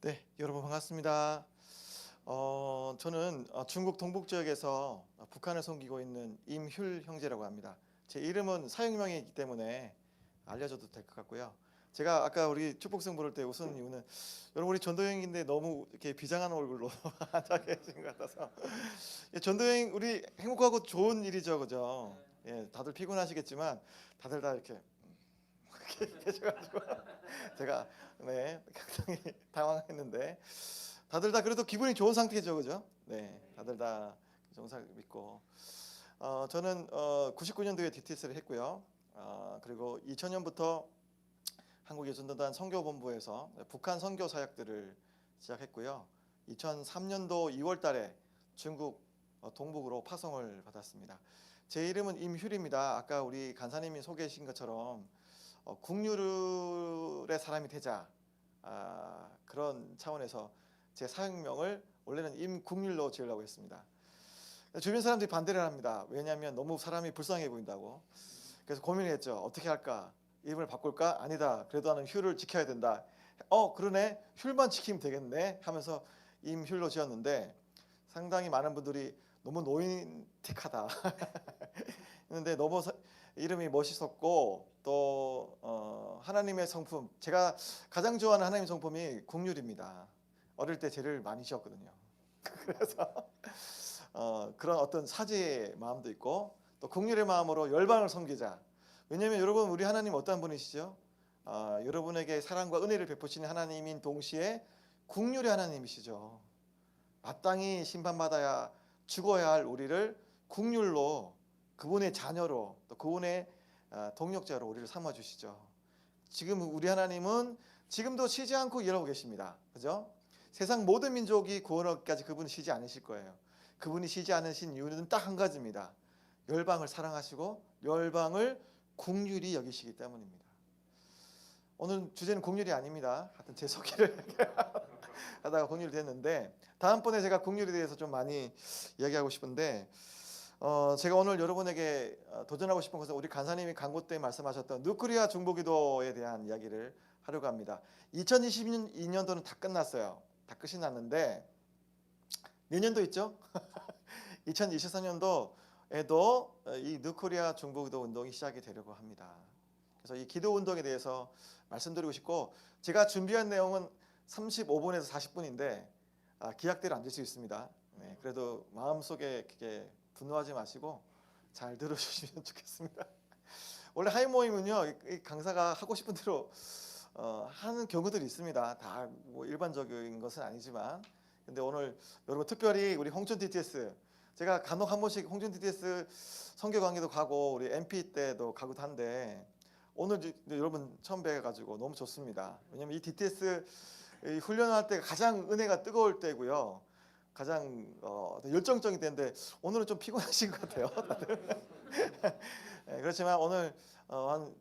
네, 여러분 반갑습니다. 저는 중국 동북 지역에서 북한을 섬기고 있는 임휼 형제라고 합니다. 제 이름은 사용명이기 때문에 알려줘도 될 것 같고요. 제가 아까 우리 축복성 부를 때 웃은 이유는 여러분 우리 전도여행인데 너무 이렇게 비장한 얼굴로 앉아 계신 것 같아서 전도여행 우리 행복하고 좋은 일이죠, 그죠? 예, 다들 피곤하시겠지만 다들 다 이렇게 계셔가지고 제가 네 굉장히 당황했는데 다들 다 그래도 기분이 좋은 상태죠, 그죠? 네, 다들 다 정상 믿고 저는 99년도에 DTS를 했고요. 그리고 2000년부터 한국예전도단 선교본부에서 북한 선교 사역들을 시작했고요. 2003년도 2월달에 중국 동북으로 파송을 받았습니다. 제 이름은 임휼입니다. 아까 우리 간사님이 소개해 주신 것처럼 국률의 사람이 되자 그런 차원에서 제 사역명을 원래는 임국률로 지으려고 했습니다. 주변 사람들이 반대를 합니다. 왜냐하면 너무 사람이 불쌍해 보인다고. 그래서 고민을 했죠. 어떻게 할까? 이름을 바꿀까? 아니다. 그래도 나는 휼을 지켜야 된다. 그러네. 휼만 지키면 되겠네 하면서 임휼로 지었는데 상당히 많은 분들이 너무 노인틱하다. 근데 너무 이름이 멋있었고 또 하나님의 성품, 제가 가장 좋아하는 하나님의 성품이 국률입니다. 어릴 때 죄를 많이 지었거든요. 그래서 그런 어떤 사죄의 마음도 있고 또 국률의 마음으로 열방을 섬기자. 왜냐하면 여러분 우리 하나님 어떠한 분이시죠? 여러분에게 사랑과 은혜를 베푸시는 하나님인 동시에 국률의 하나님이시죠. 마땅히 심판받아야 죽어야 할 우리를 국률로 그분의 자녀로 또 그분의 동력자로 우리를 삼아주시죠. 지금 우리 하나님은 지금도 쉬지 않고 일하고 계십니다. 그죠? 세상 모든 민족이 구원하기까지 그분은 쉬지 않으실 거예요. 그분이 쉬지 않으신 이유는 딱 한 가지입니다. 열방을 사랑하시고 열방을 국률이 여기시기 때문입니다. 오늘 주제는 국률이 아닙니다. 하여튼 제 소개를 하다가 국률이 됐는데 다음번에 제가 국률에 대해서 좀 많이 이야기하고 싶은데 제가 오늘 여러분에게 도전하고 싶은 것은 우리 간사님이 광고 때 말씀하셨던 누크리아 중보기도에 대한 이야기를 하려고 합니다. 2022년도는 다 끝났어요. 다 끝이 났는데 내년도 있죠? 2024년도에도 이 누크리아 중보기도 운동이 시작이 되려고 합니다. 그래서 이 기도 운동에 대해서 말씀드리고 싶고 제가 준비한 내용은 35분에서 40분인데 기약대로 안 될 수 있습니다. 네, 그래도 마음속에 그게 분노하지 마시고 잘 들어주시면 좋겠습니다. 원래 하이 모임은요, 이 강사가 하고 싶은 대로 하는 경우들이 있습니다. 다 뭐 일반적인 것은 아니지만, 근데 오늘 여러분 특별히 우리 홍천 DTS 제가 간혹 한 번씩 홍천 DTS 선교 강의도 가고 우리 MP 때도 가기도 한데 오늘 여러분 처음 뵈가지고 너무 좋습니다. 왜냐면 이 DTS 훈련할 때가 가장 은혜가 뜨거울 때고요. 가장 열정적인 때인데 오늘은 좀 피곤하신 것 같아요. 네, 그렇지만 오늘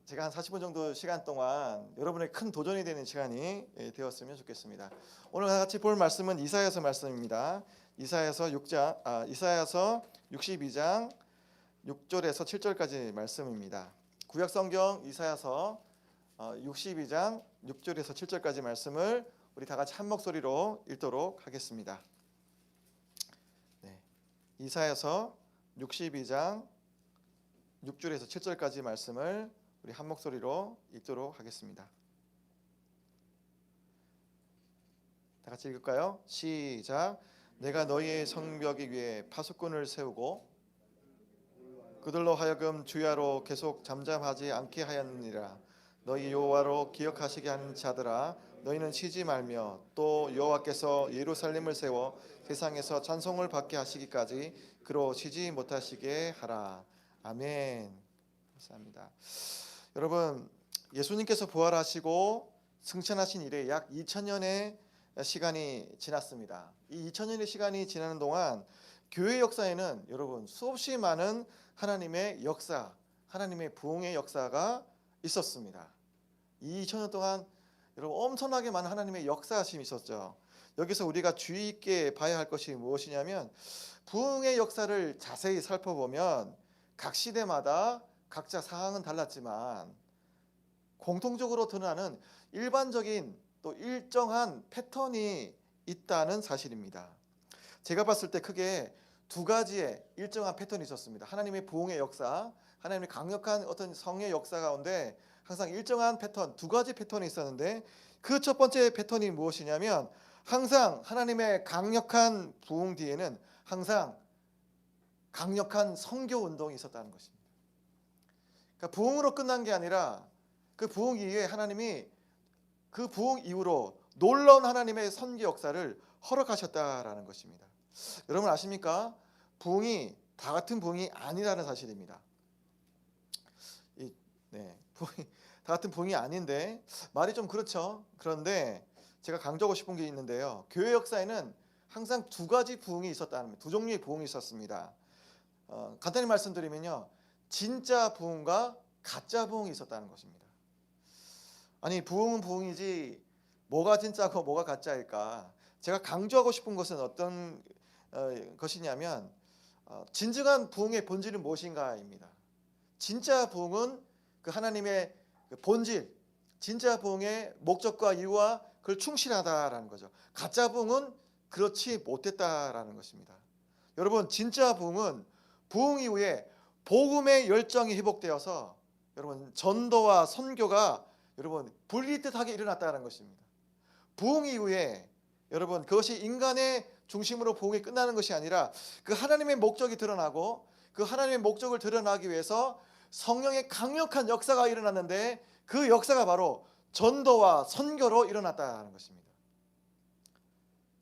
제가 한 40분 정도 시간 동안 여러분의 큰 도전이 되는 시간이 되었으면 좋겠습니다. 오늘 같이 볼 말씀은 이사야서 말씀입니다. 이사야서 62장 6절에서 7절까지 말씀입니다. 구약 성경 이사야서 62장 6절에서 7절까지 말씀을 우리 다 같이 한 목소리로 읽도록 하겠습니다. 네, 이사야서 62장 6절에서 7절까지 말씀을 우리 한 목소리로 읽도록 하겠습니다. 다 같이 읽을까요? 시작. 내가 너희의 성벽이 위에 파수꾼을 세우고 그들로 하여금 주야로 계속 잠잠하지 않게 하였느니라. 너희 여호와로 기억하시게 하는 자들아, 너희는 쉬지 말며 또 여호와께서 예루살렘을 세워 세상에서 찬송을 받게 하시기까지 그로 쉬지 못하시게 하라. 아멘. 감사합니다. 여러분, 예수님께서 부활하시고 승천하신 이래 약 2000년의 시간이 지났습니다. 이 2000년의 시간이 지나는 동안 교회 역사에는 여러분 수없이 많은 하나님의 역사, 하나님의 부흥의 역사가 있었습니다. 이 2000년 동안 여러분 엄청나게 많은 하나님의 역사하심이 있었죠. 여기서 우리가 주의 있게 봐야 할 것이 무엇이냐면 부흥의 역사를 자세히 살펴보면 각 시대마다 각자 상황은 달랐지만 공통적으로 드러나는 일반적인 또 일정한 패턴이 있다는 사실입니다. 제가 봤을 때 크게 두 가지의 일정한 패턴이 있었습니다. 하나님의 부흥의 역사, 하나님의 강력한 어떤 성의 역사 가운데 항상 일정한 패턴, 두 가지 패턴이 있었는데 그 첫 번째 패턴이 무엇이냐면 항상 하나님의 강력한 부흥 뒤에는 항상 강력한 선교 운동이 있었다는 것입니다. 그러니까 부흥으로 끝난 게 아니라 그 부흥 이후에 하나님이 그 부흥 이후로 놀라운 하나님의 선교 역사를 허락하셨다라는 것입니다. 여러분 아십니까? 부흥이 다 같은 부흥이 아니라는 사실입니다. 부흥이 다 같은 부흥이 아닌데 말이 좀 그렇죠. 그런데 제가 강조하고 싶은 게 있는데요. 교회 역사에는 항상 두 가지 부흥이 있었다는, 두 종류의 부흥이 있었습니다. 간단히 말씀드리면요, 진짜 부흥과 가짜 부흥이 있었다는 것입니다. 아니 부흥은 부흥이지 뭐가 진짜고 뭐가 가짜일까? 제가 강조하고 싶은 것은 어떤 것이냐면 진정한 부흥의 본질은 무엇인가입니다. 진짜 부흥은 그 하나님의 본질, 진짜 부흥의 목적과 이유와 그걸 충실하다라는 거죠. 가짜 부흥은 그렇지 못했다라는 것입니다. 여러분 진짜 부흥은 부흥 이후에 복음의 열정이 회복되어서 여러분 전도와 선교가 여러분 불리듯하게 일어났다는 것입니다. 부흥 이후에 여러분 그것이 인간의 중심으로 부흥이 끝나는 것이 아니라 그 하나님의 목적이 드러나고 그 하나님의 목적을 드러나기 위해서 성령의 강력한 역사가 일어났는데 그 역사가 바로 전도와 선교로 일어났다는 것입니다.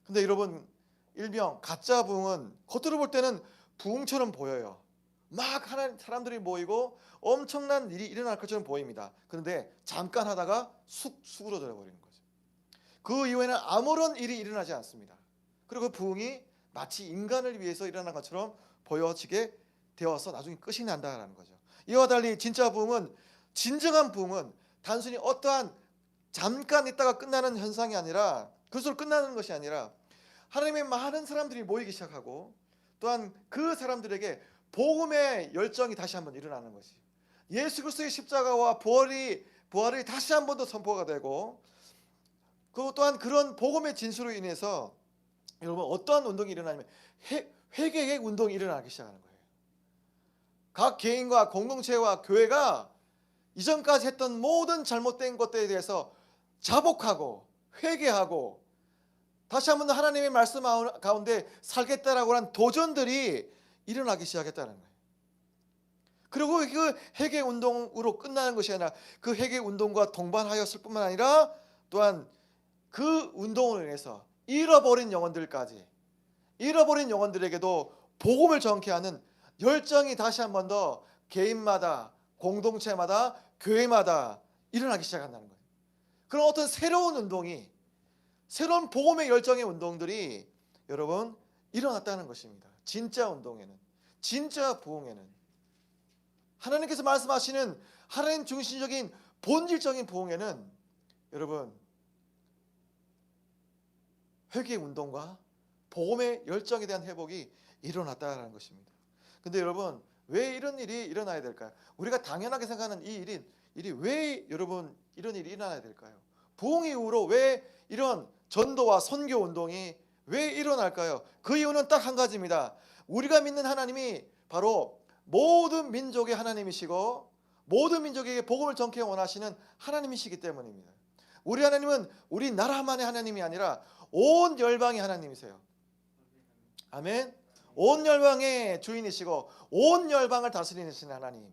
근데 여러분 일명 가짜 부흥은 겉으로 볼 때는 부흥처럼 보여요. 막 사람들이 모이고 엄청난 일이 일어날 것처럼 보입니다. 그런데 잠깐 하다가 쑥 수그러져 버리는 거죠. 그 이후에는 아무런 일이 일어나지 않습니다. 그리고 그 부흥이 마치 인간을 위해서 일어난 것처럼 보여지게 되어서 나중에 끝이 난다는 거죠. 이와 달리 진짜 부흥은, 진정한 부흥은 단순히 어떠한 잠깐 있다가 끝나는 현상이 아니라, 그것으로 끝나는 것이 아니라 하나님의 많은 사람들이 모이기 시작하고 또한 그 사람들에게 복음의 열정이 다시 한번 일어나는 것이, 예수 그리스도의 십자가와 부활이 다시 한 번 더 선포가 되고, 그 또한 그런 복음의 진수로 인해서 여러분 어떠한 운동이 일어나냐면 회개의 운동이 일어나기 시작하는 거예요. 각 개인과 공동체와 교회가 이전까지 했던 모든 잘못된 것들에 대해서 자복하고 회개하고 다시 한번 하나님의 말씀 가운데 살겠다라고 하는 도전들이 일어나기 시작했다는 거예요. 그리고 그 회개 운동으로 끝나는 것이 아니라 그 회개 운동과 동반하였을 뿐만 아니라 또한 그 운동으로 인해서 잃어버린 영혼들에게도 복음을 전케 하는 열정이 다시 한 번 더 개인마다, 공동체마다, 교회마다 일어나기 시작한다는 거예요. 그런 어떤 새로운 운동이, 새로운 복음의 열정의 운동들이 여러분 일어났다는 것입니다. 진짜 운동에는, 진짜 부흥에는, 하나님께서 말씀하시는 하나님 중심적인 본질적인 부흥에는 여러분 회개 운동과 복음의 열정에 대한 회복이 일어났다는 것입니다. 근데 여러분 왜 이런 일이 일어나야 될까요? 우리가 당연하게 생각하는 이 일이 왜 여러분 이런 일이 일어나야 될까요? 부흥 이후로 왜 이런 전도와 선교 운동이 왜 일어날까요? 그 이유는 딱 한 가지입니다. 우리가 믿는 하나님이 바로 모든 민족의 하나님이시고 모든 민족에게 복음을 전케 원하시는 하나님이시기 때문입니다. 우리 하나님은 우리 나라만의 하나님이 아니라 온 열방의 하나님이세요. 아멘. 온 열방의 주인이시고 온 열방을 다스리시는 하나님.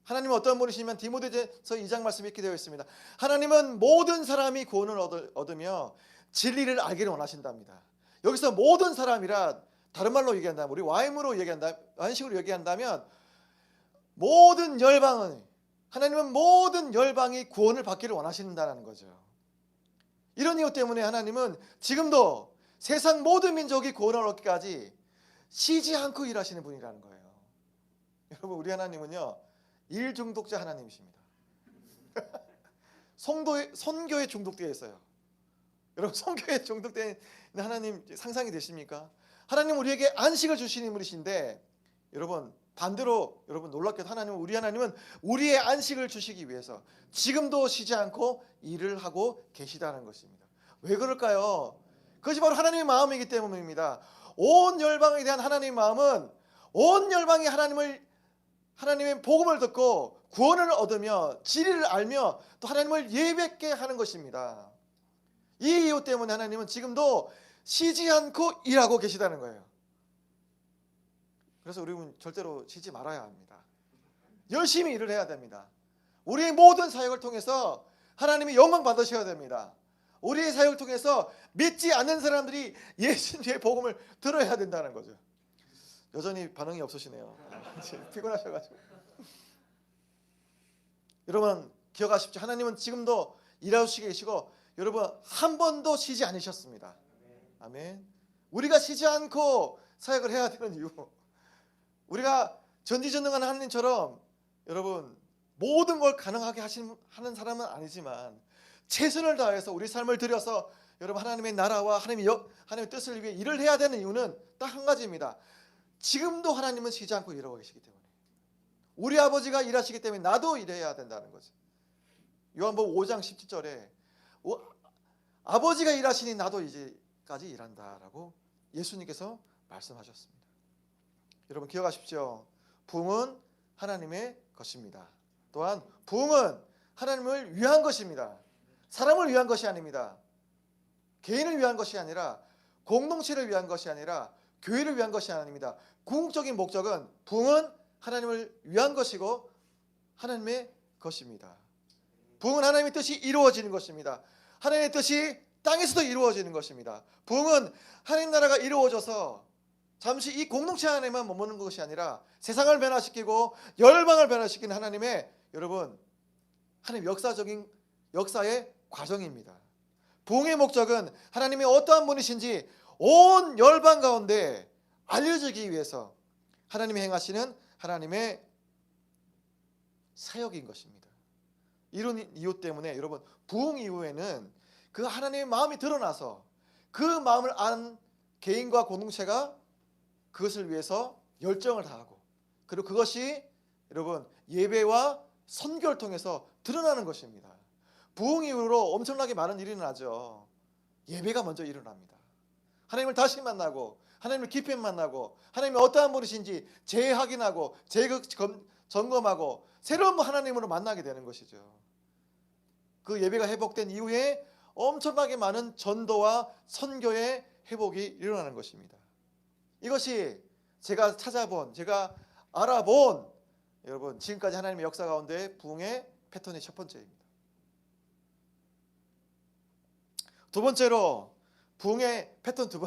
하나님은 어떤 분이시냐면 디모데전서 2장 말씀이 이렇게 되어 있습니다. 하나님은 모든 사람이 구원을 얻으며 진리를 알기를 원하신답니다. 여기서 모든 사람이라 다른 말로 얘기한다면, 우리 와인식으로 얘기한다면 모든 열방은, 하나님은 모든 열방이 구원을 받기를 원하신다는 거죠. 이런 이유 때문에 하나님은 지금도 세상 모든 민족이 구원을 얻기까지 쉬지 않고 일하시는 분이라는 거예요. 여러분 우리 하나님은요 일 중독자 하나님이십니다. 선교에 중독되어 있어요. 여러분 선교에 중독된 하나님 상상이 되십니까? 하나님 우리에게 안식을 주시는 분이신데 여러분 반대로 여러분 놀랍게도 우리 하나님은 우리의 안식을 주시기 위해서 지금도 쉬지 않고 일을 하고 계시다는 것입니다. 왜 그럴까요? 그것이 바로 하나님의 마음이기 때문입니다. 온 열방에 대한 하나님의 마음은 온 열방이 하나님의 복음을 듣고 구원을 얻으며 진리를 알며 또 하나님을 예배케 하는 것입니다. 이 이유 때문에 하나님은 지금도 쉬지 않고 일하고 계시다는 거예요. 그래서 우리는 절대로 쉬지 말아야 합니다. 열심히 일을 해야 됩니다. 우리의 모든 사역을 통해서 하나님이 영광 받으셔야 됩니다. 우리의 사역을 통해서 믿지 않는 사람들이 예수님의 복음을 들어야 된다는 거죠. 여전히 반응이 없으시네요. 피곤하셔가지고. 여러분 기억하십시오. 하나님은 지금도 일하시고 계시고 여러분 한 번도 쉬지 않으셨습니다. 아멘. 우리가 쉬지 않고 사역을 해야 되는 이유, 우리가 전지전능한 하나님처럼 여러분 모든 걸 가능하게 하는 사람은 아니지만 최선을 다해서 우리 삶을 들여서 여러분 하나님의 나라와 하나님의 뜻을 위해 일을 해야 되는 이유는 딱 한 가지입니다. 지금도 하나님은 쉬지 않고 일하고 계시기 때문에, 우리 아버지가 일하시기 때문에 나도 일해야 된다는 거죠. 요한복음 5장 17절에 아버지가 일하시니 나도 이제까지 일한다라고 예수님께서 말씀하셨습니다. 여러분 기억하십시오. 부흥은 하나님의 것입니다. 또한 부흥은 하나님을 위한 것입니다. 사람을 위한 것이 아닙니다. 개인을 위한 것이 아니라, 공동체를 위한 것이 아니라, 교회를 위한 것이 아닙니다. 궁극적인 목적은 부흥은 하나님을 위한 것이고 하나님의 것입니다. 부흥은 하나님의 뜻이 이루어지는 것입니다. 하나님의 뜻이 땅에서도 이루어지는 것입니다. 부흥은 하나님 나라가 이루어져서 잠시 이 공동체 안에만 머무는 것이 아니라 세상을 변화시키고 열방을 변화시키는 하나님의 하나님 역사의 과정입니다. 부흥의 목적은 하나님이 어떠한 분이신지 온 열방 가운데 알려지기 위해서 하나님이 행하시는 하나님의 사역인 것입니다. 이런 이유 때문에 여러분 부흥 이후에는 그 하나님의 마음이 드러나서 그 마음을 안 개인과 공동체가 그것을 위해서 열정을 다하고, 그리고 그것이 여러분 예배와 선교를 통해서 드러나는 것입니다. 부흥 이후로 엄청나게 많은 일이 일어나죠. 예배가 먼저 일어납니다. 하나님을 다시 만나고 하나님을 깊이 만나고 하나님이 어떠한 분이신지 재확인하고 점검하고 새로운 하나님으로 만나게 되는 것이죠. 그 예배가 회복된 이후에 엄청나게 많은 전도와 선교의 회복이 일어나는 것입니다. 이것이 제가 알아본 여러분 지금까지 하나님의 역사 가운데 부흥의 패턴의 첫 번째입니다. 두 번째로 부흥의 패턴 두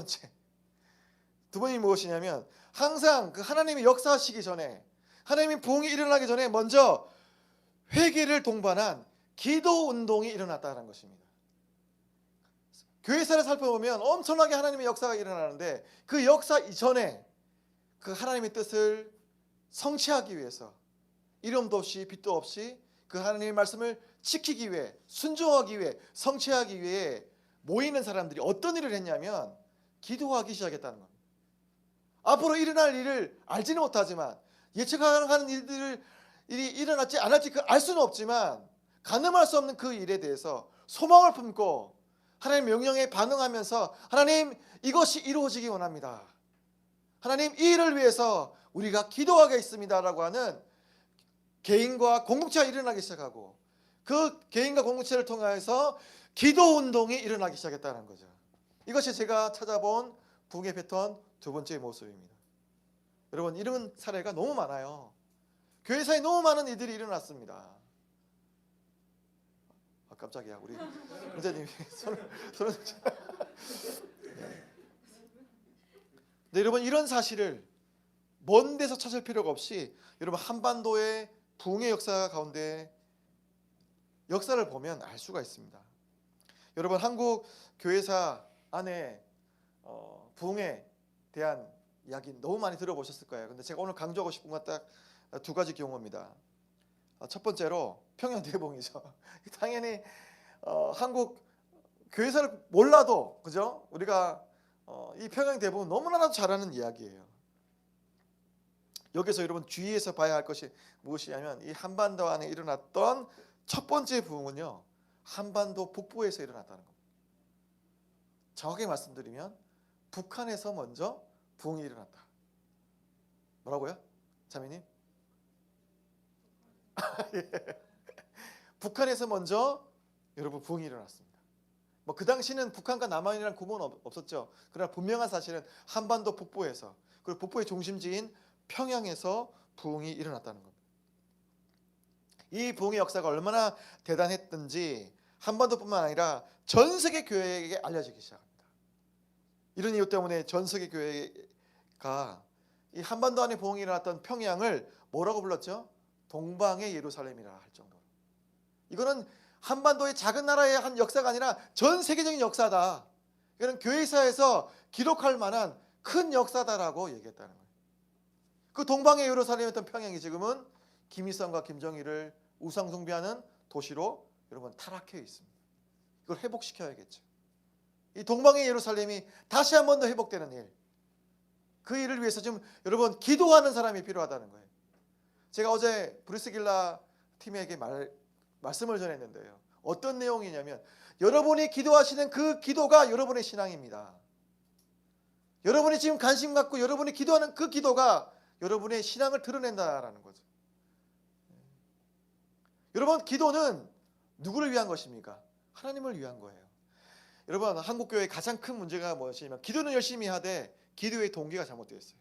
번이 무엇이냐면, 항상 그 하나님이 역사하시기 전에, 하나님의 부흥이 일어나기 전에 먼저 회개를 동반한 기도 운동이 일어났다는 것입니다. 교회사를 살펴보면 엄청나게 하나님의 역사가 일어나는데 그 역사 이전에 그 하나님의 뜻을 성취하기 위해서 이름도 없이 빛도 없이 그 하나님의 말씀을 지키기 위해, 순종하기 위해, 성취하기 위해 모이는 사람들이 어떤 일을 했냐면 기도하기 시작했다는 겁니다. 앞으로 일어날 일을 알지는 못하지만, 예측 가능한 일이 일어날지 안 할지 알 수는 없지만 가늠할 수 없는 그 일에 대해서 소망을 품고 하나님의 명령에 반응하면서, 하나님 이것이 이루어지기 원합니다, 하나님 이 일을 위해서 우리가 기도하겠습니다 라고 하는 개인과 공동체가 일어나기 시작하고, 그 개인과 공동체를 통해서 기도 운동이 일어나기 시작했다는 거죠. 이것이 제가 찾아본 부흥의 패턴 두 번째 모습입니다. 여러분 이런 사례가 너무 많아요. 교회사에 너무 많은 일들이 일어났습니다. 깜짝이야, 우리 원장님이 손을 네, 여러분 이런 사실을 먼 데서 찾을 필요가 없이 여러분 한반도의 부흥의 역사 가운데 역사를 보면 알 수가 있습니다. 여러분 한국 교회사 안에 부흥에 대한 이야기 너무 많이 들어보셨을 거예요. 근데 제가 오늘 강조하고 싶은 건 딱 두 가지 경우입니다. 첫 번째로 평양대봉이죠. 당연히 한국 교회사를 몰라도 그죠? 우리가 이 평양대봉은 너무나도 잘 아는 이야기예요. 여기서 여러분 주의해서 봐야 할 것이 무엇이냐면 이 한반도 안에 일어났던 첫 번째 부흥은요, 한반도 북부에서 일어났다는 겁니다. 정확하게 말씀드리면 북한에서 먼저 부흥이 일어났다. 뭐라고요? 자매님? 예. 북한에서 먼저 여러분 부흥이 일어났습니다. 뭐 그 당시는 북한과 남한이라는 구분은 없었죠. 그러나 분명한 사실은 한반도 북부에서, 그리고 북부의 중심지인 평양에서 부흥이 일어났다는 겁니다. 이 부흥의 역사가 얼마나 대단했든지 한반도뿐만 아니라 전 세계 교회에게 알려지기 시작합니다. 이런 이유 때문에 전 세계 교회가 이 한반도 안에 부흥이 일어났던 평양을 뭐라고 불렀죠? 동방의 예루살렘이라 할 정도로. 이거는 한반도의 작은 나라의 한 역사가 아니라 전 세계적인 역사다. 이거는 교회사에서 기록할 만한 큰 역사다라고 얘기했다는 거예요. 그 동방의 예루살렘이었던 평양이 지금은 김일성과 김정일을 우상 숭배하는 도시로 여러분 타락해 있습니다. 이걸 회복시켜야겠죠. 이 동방의 예루살렘이 다시 한 번 더 회복되는 일, 그 일을 위해서 지금 여러분 기도하는 사람이 필요하다는 거예요. 제가 어제 브리스길라 팀에게 말씀을 전했는데요. 어떤 내용이냐면 여러분이 기도하시는 그 기도가 여러분의 신앙입니다. 여러분이 지금 관심 갖고 여러분이 기도하는 그 기도가 여러분의 신앙을 드러낸다라는 거죠. 여러분 기도는 누구를 위한 것입니까? 하나님을 위한 거예요. 여러분 한국교회의 가장 큰 문제가 무엇이냐면 기도는 열심히 하되 기도의 동기가 잘못되어 있어요.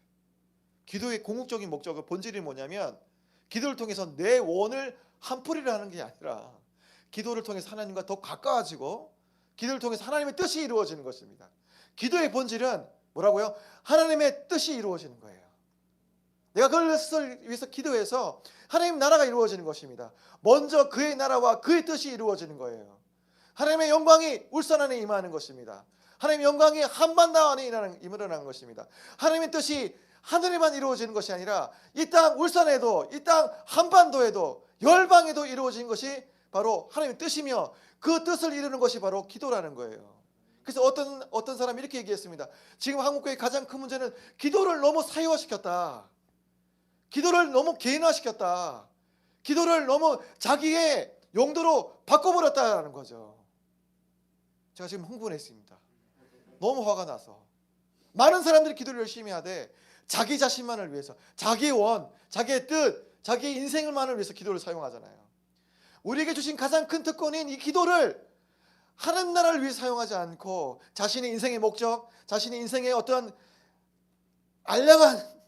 기도의 궁극적인 목적은 본질이 뭐냐면 기도를 통해서 내 원을 한풀이를 하는 게 아니라 기도를 통해서 하나님과 더 가까워지고 기도를 통해서 하나님의 뜻이 이루어지는 것입니다. 기도의 본질은 뭐라고요? 하나님의 뜻이 이루어지는 거예요. 내가 그것을 위해서 기도해서 하나님 나라가 이루어지는 것입니다. 먼저 그의 나라와 그의 뜻이 이루어지는 거예요. 하나님의 영광이 울산 안에 임하는 것입니다. 하나님의 영광이 한반도 안에 임하는 것입니다. 하나님의 뜻이 하늘에만 이루어지는 것이 아니라 이 땅 울산에도, 이 땅 한반도에도, 열방에도 이루어진 것이 바로 하나님의 뜻이며 그 뜻을 이루는 것이 바로 기도라는 거예요. 그래서 어떤 사람이 이렇게 얘기했습니다. 지금 한국교회의 가장 큰 문제는 기도를 너무 사유화시켰다. 기도를 너무 개인화시켰다. 기도를 너무 자기의 용도로 바꿔버렸다는 거죠. 제가 지금 흥분했습니다. 너무 화가 나서. 많은 사람들이 기도를 열심히 하되 자기 자신만을 위해서, 자기의 원, 자기의 뜻, 자기의 인생을만을 위해서 기도를 사용하잖아요. 우리에게 주신 가장 큰 특권인 이 기도를 하나님 나라를 위해 사용하지 않고 자신의 인생의 목적, 자신의 인생의 어떤 알량한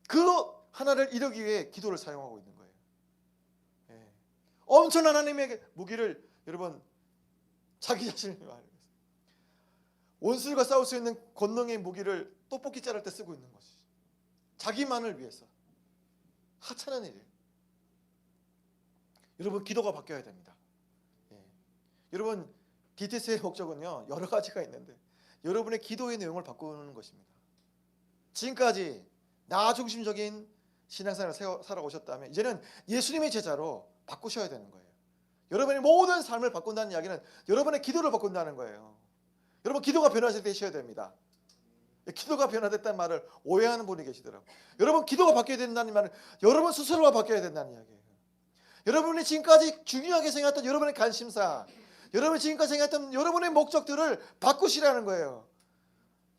그 하나를 이루기 위해 기도를 사용하고 있는 거예요. 예. 엄청난 하나님의 무기를 여러분 자기 자신을 말해요. 원수들과 싸울 수 있는 권능의 무기를 떡볶이 자를 때 쓰고 있는 것이죠. 자기만을 위해서. 하찮은 일이에요. 여러분 기도가 바뀌어야 됩니다. 예. 여러분 DTS의 목적은요 여러 가지가 있는데 여러분의 기도의 내용을 바꾸는 것입니다. 지금까지 나 중심적인 신앙생활을 살아오셨다면 이제는 예수님의 제자로 바꾸셔야 되는 거예요. 여러분의 모든 삶을 바꾼다는 이야기는 여러분의 기도를 바꾼다는 거예요. 여러분 기도가 변화되셔야 됩니다. 기도가 변화됐다는 말을 오해하는 분이 계시더라고요. 여러분 기도가 바뀌어야 된다는 말은 여러분 스스로가 바뀌어야 된다는 이야기예요. 여러분이 지금까지 중요하게 생각했던 여러분의 관심사, 여러분이 지금까지 생각했던 여러분의 목적들을 바꾸시라는 거예요.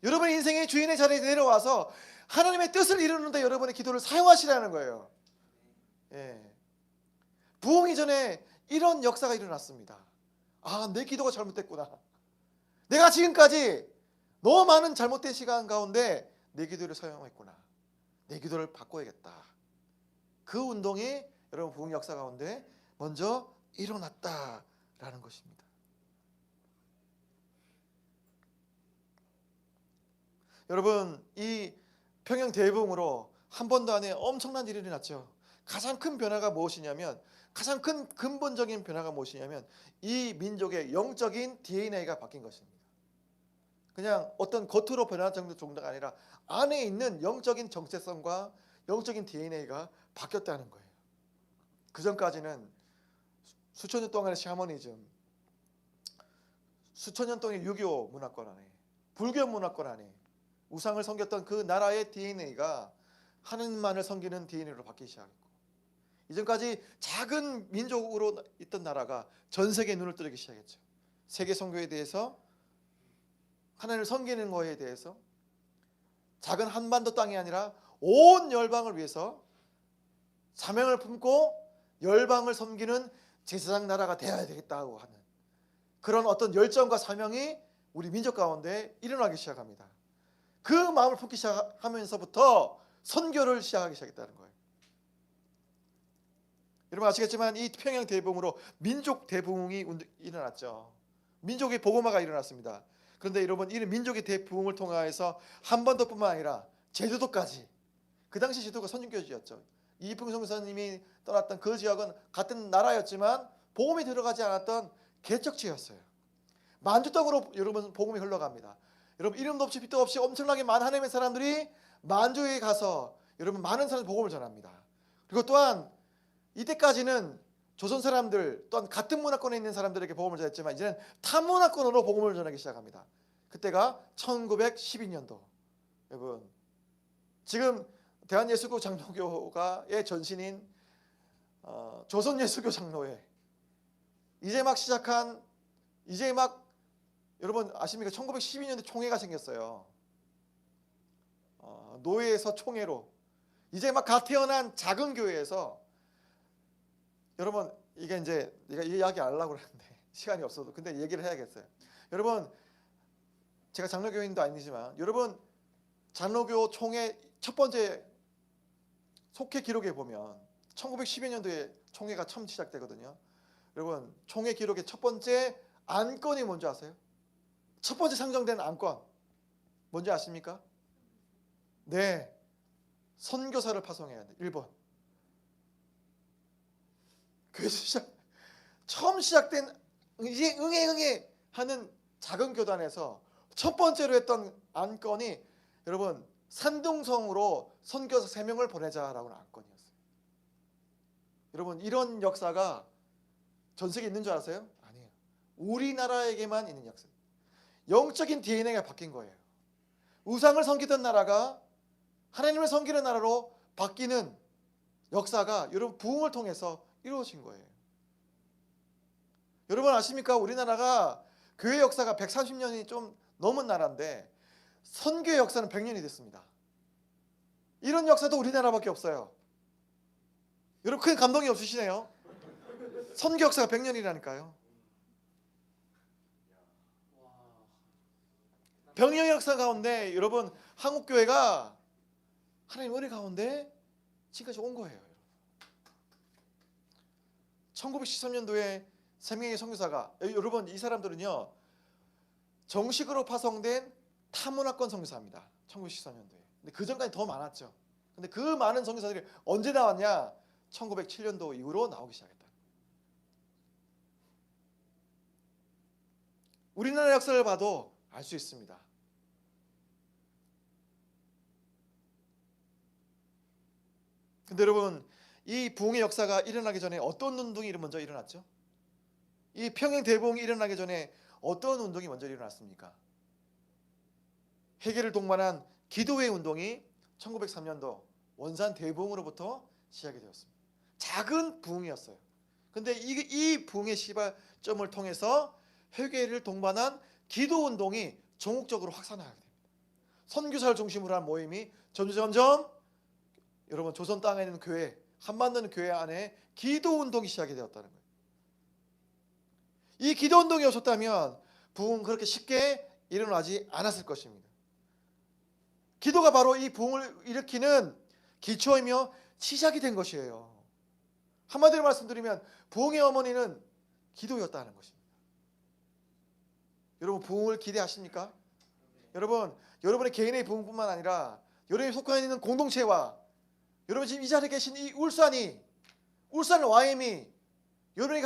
여러분의 인생의 주인의 자리에 내려와서 하나님의 뜻을 이루는 데 여러분의 기도를 사용하시라는 거예요. 예. 부흥 이전에 이런 역사가 일어났습니다. 아, 내 기도가 잘못됐구나. 내가 지금까지 너무 많은 잘못된 시간 가운데 내 기도를 사용했구나. 내 기도를 바꿔야겠다. 그 운동이 여러분 부흥 역사 가운데 먼저 일어났다라는 것입니다. 여러분 이 평양 대부흥으로 한 번도 안에 엄청난 일이 일어났죠. 가장 큰 변화가 무엇이냐면 가장 큰 근본적인 변화가 무엇이냐면 이 민족의 영적인 DNA가 바뀐 것입니다. 그냥 어떤 겉으로 변화한 정도가 아니라 안에 있는 영적인 정체성과 영적인 DNA가 바뀌었다는 거예요. 그 전까지는 수천 년 동안의 샤머니즘, 수천 년 동안의 유교 문화권 안에, 불교 문화권 안에 우상을 섬겼던 그 나라의 DNA가 하나님만을 섬기는 DNA로 바뀌기 시작했고, 이전까지 작은 민족으로 있던 나라가 전 세계에 눈을 뜨기 시작했죠. 세계 선교에 대해서, 하나님을 섬기는 거에 대해서, 작은 한반도 땅이 아니라 온 열방을 위해서 사명을 품고 열방을 섬기는 제사장 나라가 되어야 되겠다고 하는 그런 어떤 열정과 사명이 우리 민족 가운데 일어나기 시작합니다. 그 마음을 품기 시작하면서부터 선교를 시작하기 시작했다는 거예요. 여러분 아시겠지만 이 평양 대붕으로 민족 대붕이 일어났죠. 민족의 복음화가 일어났습니다. 그런데 여러분, 이 민족의 대붕을 통하여서 한반도뿐만 아니라 제주도까지, 그 당시 제주도가 선진교지였죠. 이풍 선교사님이 떠났던 그 지역은 같은 나라였지만 복음이 들어가지 않았던 개척지였어요. 만주 땅으로 여러분 복음이 흘러갑니다. 여러분 이름도 없이 빛도 없이 엄청나게 많은 하나님의 사람들이 만주에 가서 여러분 많은 사람 복음을 전합니다. 그리고 또한 이때까지는 조선 사람들 또한 같은 문화권에 있는 사람들에게 복음을 전했지만 이제는 타 문화권으로 복음을 전하기 시작합니다. 그때가 1912년도. 여러분 지금 대한예수교 장로교가의 전신인 조선예수교 장로회, 이제 막 시작한, 이제 막 여러분 아십니까? 1912년도에 총회가 생겼어요. 노예에서 총회로 이제 막 갓 태어난 작은 교회에서, 여러분 이게 이제 내가 이 이야기 안 하려고 그랬는데 시간이 없어도 근데 얘기를 해야겠어요. 여러분 제가 장로교인도 아니지만 여러분 장로교 총회 첫 번째 속회 기록에 보면 1912년도에 총회가 처음 시작되거든요. 여러분 총회 기록의 첫 번째 안건이 뭔지 아세요? 첫 번째 상정된 안건 뭔지 아십니까? 네, 선교사를 파송해야 돼. 1번. 그래서 처음 시작된 이제 응애 하는 작은 교단에서 첫 번째로 했던 안건이 여러분 산둥성으로 선교사 3명을 보내자라고 하는 안건이었어요. 여러분 이런 역사가 전 세계에 있는 줄 아세요? 아니에요. 우리나라에게만 있는 역사. 영적인 DNA가 바뀐 거예요. 우상을 섬기던 나라가 하나님을 섬기는 나라로 바뀌는 역사가 여러분 부흥을 통해서 이루어진 거예요. 여러분 아십니까? 우리나라가 교회 역사가 130년이 좀 넘은 나라인데 선교의 역사는 100년이 됐습니다. 이런 역사도 우리나라밖에 없어요. 여러분 큰 감동이 없으시네요. 선교 역사가 100년이라니까요. 병영 역사 가운데 여러분 한국 교회가 하나님 은혜 가운데 지금까지 온 거예요. 1913년도에 3명의 선교사가, 여러분 이 사람들은요 정식으로 파송된 타문화권 선교사입니다. 1913년도에. 근데 그 전까지 더 많았죠. 근데 그 많은 선교사들이 언제 나왔냐? 1907년도 이후로 나오기 시작했다. 우리나라 역사를 봐도 알 수 있습니다. 근데 여러분 이 부흥의 역사가 일어나기 전에 어떤 운동이 먼저 일어났죠? 이 평양 대부흥이 일어나기 전에 어떤 운동이 먼저 일어났습니까? 회개를 동반한 기도회 운동이 1903년도 원산 대부흥으로부터 시작이 되었습니다. 작은 부흥이었어요. 근데 이 부흥의 시발점을 통해서 회개를 동반한 기도 운동이 전국적으로 확산하게 됩니다. 선교사를 중심으로 한 모임이 점점 여러분 조선 땅에 있는 교회, 한반도 교회 안에 기도 운동이 시작이 되었다는 거예요. 이 기도 운동이 없었다면 부흥은 그렇게 쉽게 일어나지 않았을 것입니다. 기도가 바로 이 부흥을 일으키는 기초이며 시작이 된 것이에요. 한마디로 말씀드리면 부흥의 어머니는 기도였다는 것입니다. 여러분 부흥을 기대하십니까? 여러분 여러분의 개인의 부흥뿐만 아니라 여러분이 속해 있는 공동체와 여러분 지금 이 자리에 계신 이 울산 YM이 여러분이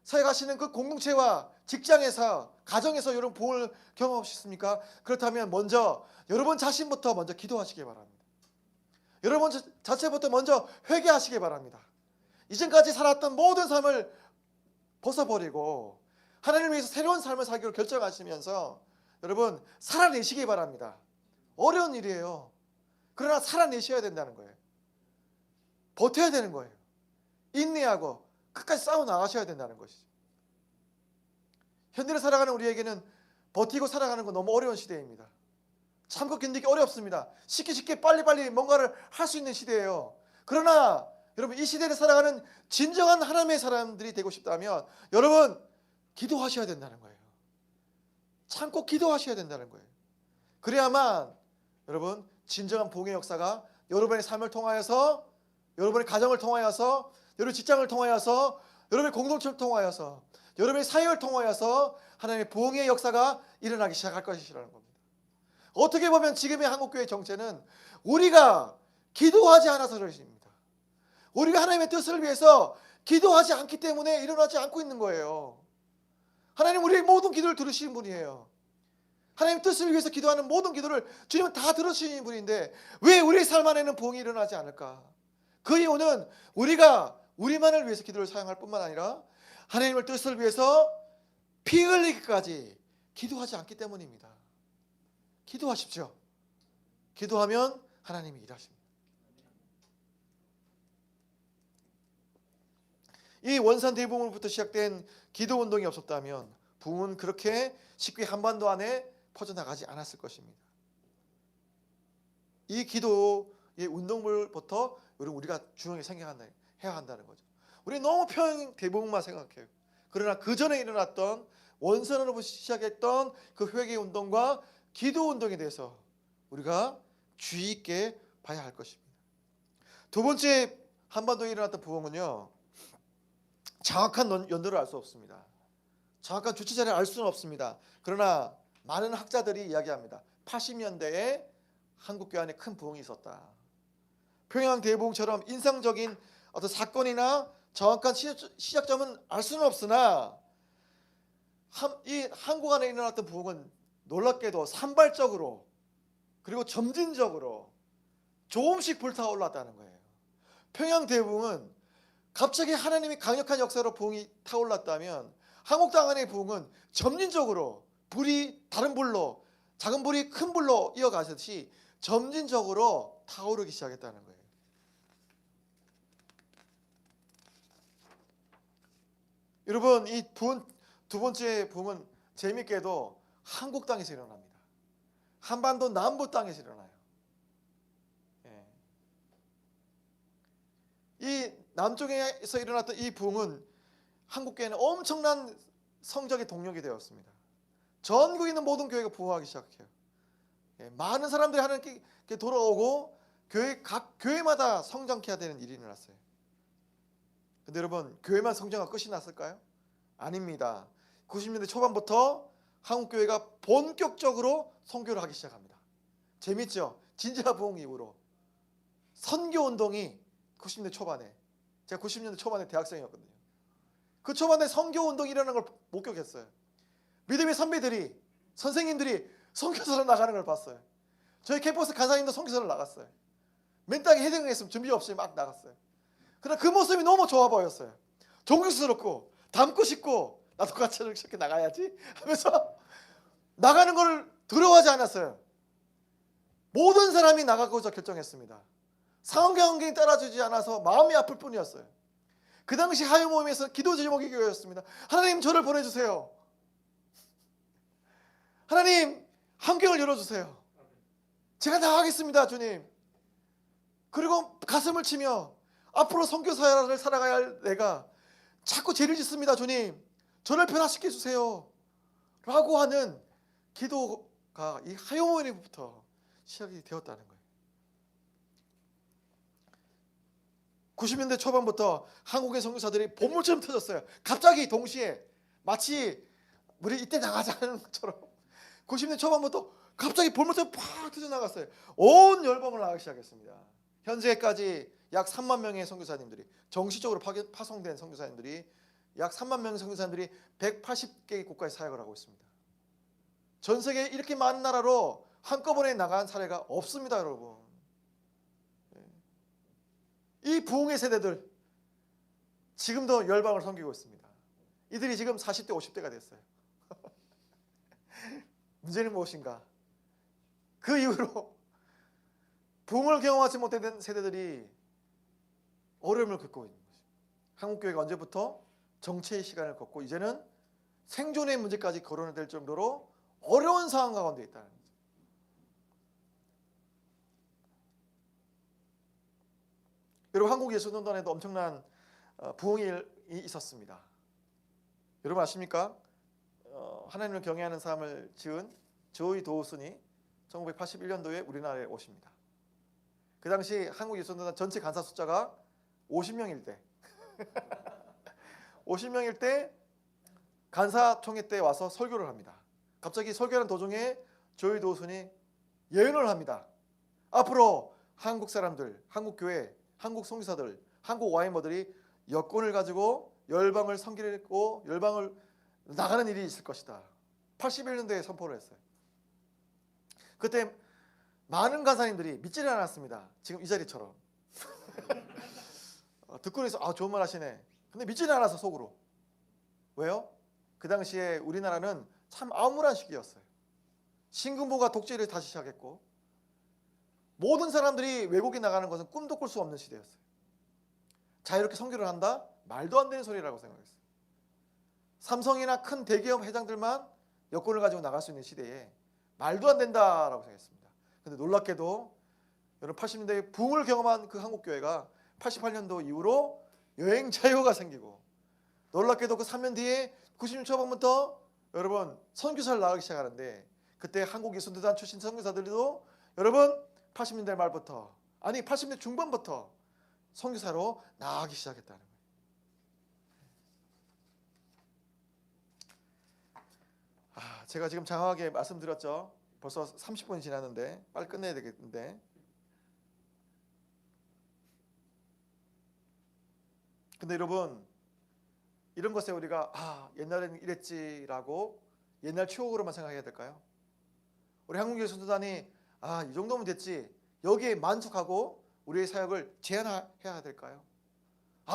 사역하시는 그 공동체와 직장에서 가정에서 여러분 부흥을 경험하셨습니까? 그렇다면 먼저 여러분 자신부터 먼저 기도하시기 바랍니다. 여러분 자체부터 먼저 회개하시기 바랍니다. 이전까지 살았던 모든 삶을 벗어버리고 하나님을 위해서 새로운 삶을 살기로 결정하시면서 여러분 살아내시기 바랍니다. 어려운 일이에요. 그러나 살아내셔야 된다는 거예요. 버텨야 되는 거예요. 인내하고 끝까지 싸워 나가셔야 된다는 것이죠. 현대를 살아가는 우리에게는 버티고 살아가는 건 너무 어려운 시대입니다. 참고 견디기 어렵습니다. 쉽게 빨리빨리 뭔가를 할 수 있는 시대예요. 그러나 여러분, 이 시대를 살아가는 진정한 하나님의 사람들이 되고 싶다면 여러분, 기도하셔야 된다는 거예요. 참고 기도하셔야 된다는 거예요. 그래야만 여러분, 진정한 복음의 역사가 여러분의 삶을 통하여서, 여러분의 가정을 통하여서, 여러분의 직장을 통하여서, 여러분의 공동체를 통하여서, 여러분의 사역을 통하여서 하나님의 부흥의 역사가 일어나기 시작할 것이라는 겁니다. 어떻게 보면 지금의 한국교회 정체는 우리가 기도하지 않아서 그렇습니다. 우리가 하나님의 뜻을 위해서 기도하지 않기 때문에 일어나지 않고 있는 거예요. 하나님 우리의 모든 기도를 들으시는 분이에요. 하나님 뜻을 위해서 기도하는 모든 기도를 주님은 다 들으시는 분인데 왜 우리 삶 안에는 부흥이 일어나지 않을까? 그 이유는 우리가 우리만을 위해서 기도를 사용할 뿐만 아니라 하나님의 뜻을 위해서 피 흘리기까지 기도하지 않기 때문입니다. 기도하십시오. 기도하면 하나님이 일하십니다. 이 원산 대부흥으로부터 시작된 기도 운동이 없었다면 부흥은 그렇게 쉽게 한반도 안에 퍼져나가지 않았을 것입니다. 이 기도의 운동물부터 우리가 중요하게 생각해야 한다는 거죠. 우리 너무 평양 대부흥만 생각해요. 그러나 그 전에 일어났던 원산으로부터 시작했던 그 회개 운동과 기도 운동에 대해서 우리가 주의 있게 봐야 할 것입니다. 두 번째 한반도에 일어났던 부흥은요, 정확한 연도를 알 수 없습니다. 정확한 주체자를 알 수는 없습니다. 그러나 많은 학자들이 이야기합니다. 80년대에 한국교회 안에 큰 부흥이 있었다. 평양 대부흥처럼 인상적인 어떤 사건이나 정확한 시작점은 알 수는 없으나 이 한국 안에 일어났던 부흥은 놀랍게도 산발적으로 그리고 점진적으로 조금씩 불타올랐다는 거예요. 평양 대부흥은 갑자기 하나님이 강력한 역사로 부흥이 타올랐다면 한국 땅 안의 부흥은 점진적으로 불이 다른 불로, 작은 불이 큰 불로 이어가듯이 점진적으로 타오르기 시작했다는 거예요. 여러분, 이 두 번째 부흥은 재밌게도 한국 땅에서 일어납니다. 한반도 남부 땅에서 일어나요. 이 남쪽에서 일어났던 이 부흥은 한국교회는 엄청난 성적의 동력이 되었습니다. 전국에 있는 모든 교회가 부흥하기 시작해요. 많은 사람들이 하나님께 돌아오고 각 교회마다 성장케 해야 되는 일이 일어났어요. 근데 여러분, 교회만 성장하고 끝이 났을까요? 아닙니다. 90년대 초반부터 한국교회가 본격적으로 선교를 하기 시작합니다. 재밌죠? 진지하 부흥 이후로 선교운동이 90년대 초반에, 제가 90년대 초반에 대학생이었거든요. 그 초반에 선교운동이 일어나는 걸 목격했어요. 믿음의 선배들이, 선생님들이 선교사로 나가는 걸 봤어요. 저희 캠퍼스 간사님도 선교사로 나갔어요. 맨땅에 헤딩했으면 준비 없이 막 나갔어요. 그러나 그 모습이 너무 좋아 보였어요. 존경스럽고 닮고 싶고 나도 같이 저렇게 나가야지 하면서 나가는 걸 두려워하지 않았어요. 모든 사람이 나가고자 결정했습니다. 상황 환경이 따라주지 않아서 마음이 아플 뿐이었어요. 그 당시 하유 모임에서 기도 제목이 이거였습니다. 하나님, 저를 보내주세요. 하나님, 환경을 열어주세요. 제가 나가겠습니다, 주님. 그리고 가슴을 치며 앞으로 선교사를 살아가야 할 내가 자꾸 죄를 짓습니다, 주님. 저를 변화시켜 주세요. 라고 하는 기도가 이 하유 모임부터 시작이 되었다는 거예요. 90년대 초반부터 한국의 선교사들이 보물처럼 터졌어요. 갑자기 동시에 마치 우리 이때 나가자는 것처럼 90년대 초반부터 갑자기 보물처럼 팍 터져나갔어요. 온 열방을 나가기 시작했습니다. 현재까지 약 3만 명의 선교사님들이, 정식적으로 파송된 선교사님들이 약 3만 명의 선교사님들이 180개의 국가에 사역을 하고 있습니다. 전 세계에 이렇게 많은 나라로 한꺼번에 나간 사례가 없습니다, 여러분. 이 부흥의 세대들 지금도 열방을 섬기고 있습니다. 이들이 지금 40대 50대가 됐어요. 문제는 무엇인가? 그 이후로 부흥을 경험하지 못했던 세대들이 어려움을 겪고 있는 거죠. 한국교회가 언제부터 정체의 시간을 겪고 이제는 생존의 문제까지 거론해야 될 정도로 어려운 상황 가운데 있다는 거죠. 여러분, 한국 예수논단에도 엄청난 부흥이 있었습니다. 여러분 아십니까? 하나님을 경외하는 삶을 지은 조이 도우슨이 1981년도에 우리나라에 오십니다. 그 당시 한국 예수논단 전체 간사 숫자가 50명일 때 50명일 때 간사총회 때 와서 설교를 합니다. 갑자기 설교하는 도중에 조이 도우슨이 예언을 합니다. 앞으로 한국 사람들, 한국 교회, 한국 선교사들, 한국 와이머들이 여권을 가지고 열방을 섬기고 열방을 나가는 일이 있을 것이다. 81년도에 선포를 했어요. 그때 많은 간사님들이 믿지는 않았습니다. 지금 이 자리처럼. 듣고 있어, 좋은 말 하시네. 근데 믿지는 않아서 속으로. 왜요? 그 당시에 우리나라는 참 암울한 시기였어요. 신군부가 독재를 다시 시작했고 모든 사람들이 외국에 나가는 것은 꿈도 꿀 수 없는 시대였어요. 자유롭게 선교를 한다? 말도 안 되는 소리라고 생각했어요. 삼성이나 큰 대기업 회장들만 여권을 가지고 나갈 수 있는 시대에 말도 안 된다라고 생각했습니다. 근데 놀랍게도 여러분 80년대에 부흥을 경험한 그 한국교회가 88년도 이후로 여행 자유가 생기고 놀랍게도 그 3년 뒤에 90년 초반부터 여러분 선교사를 나가기 시작하는데 그때 한국 예수논단 출신 선교사들도 여러분 80년대 말부터 80년대 중반부터 선교사로 나가기 시작했다는 거예요. 제가 지금 장황하게 말씀드렸죠. 벌써 30분이 지났는데 빨리 끝내야 되겠는데 근데 여러분 이런 것에 우리가 옛날에는 이랬지라고 옛날 추억으로만 생각해야 될까요? 우리 한국예수논단이 이 정도면 됐지 여기에 만족하고 우리의 사역을 제한해야 될까요?